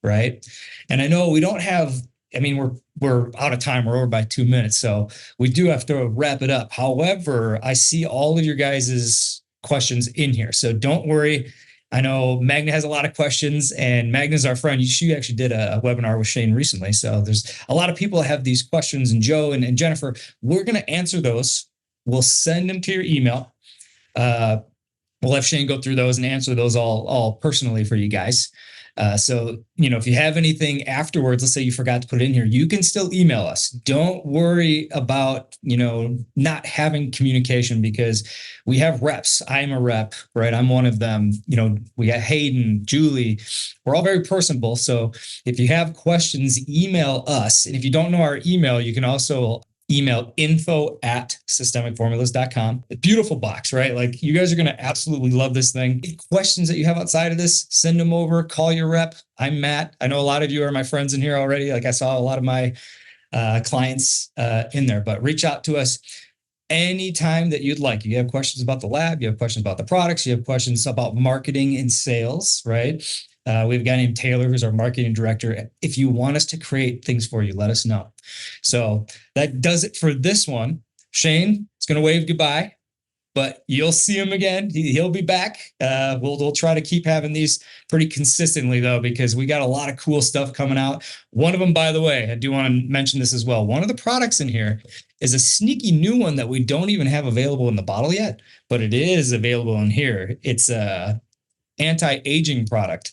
Right. And I know we don't have, we're out of time. We're over by 2 minutes. So we do have to wrap it up. However, I see all of your guys's questions in here. So don't worry. I know Magna has a lot of questions, and Magna's our friend. She actually did a webinar with Shane recently. So there's a lot of people that have these questions, and Joe and Jennifer, we're going to answer those. We'll send them to your email. We'll have Shane go through those and answer those all personally for you guys. So, if you have anything afterwards, let's say you forgot to put it in here, you can still email us. Don't worry about, not having communication because we have reps. I'm a rep, right? I'm one of them. We got Hayden, Julie, we're all very personable. So if you have questions, email us. And if you don't know our email, you can also email info@systemicformulas.com. A beautiful box, right? Like you guys are going to absolutely love this thing. Any questions that you have outside of this, send them over, call your rep. I'm Matt. I know a lot of you are my friends in here already. Like I saw a lot of my clients in there, but reach out to us anytime that you'd like. You have questions about the lab, you have questions about the products, you have questions about marketing and sales, right? We have a guy named Taylor who's our marketing director. If you want us to create things for you, let us know. So that does it for this one. Shane is going to wave goodbye, but you'll see him again. He'll be back. We'll try to keep having these pretty consistently though, because we got a lot of cool stuff coming out. One of them, by the way, I do want to mention this as well. One of the products in here is a sneaky new one that we don't even have available in the bottle yet, but it is available in here. It's a anti-aging product.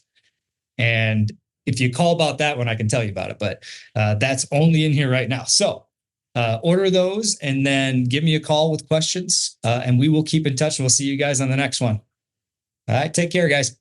And if you call about that one, I can tell you about it, but that's only in here right now. So order those and then give me a call with questions and we will keep in touch. We'll see you guys on the next one. All right. Take care, guys.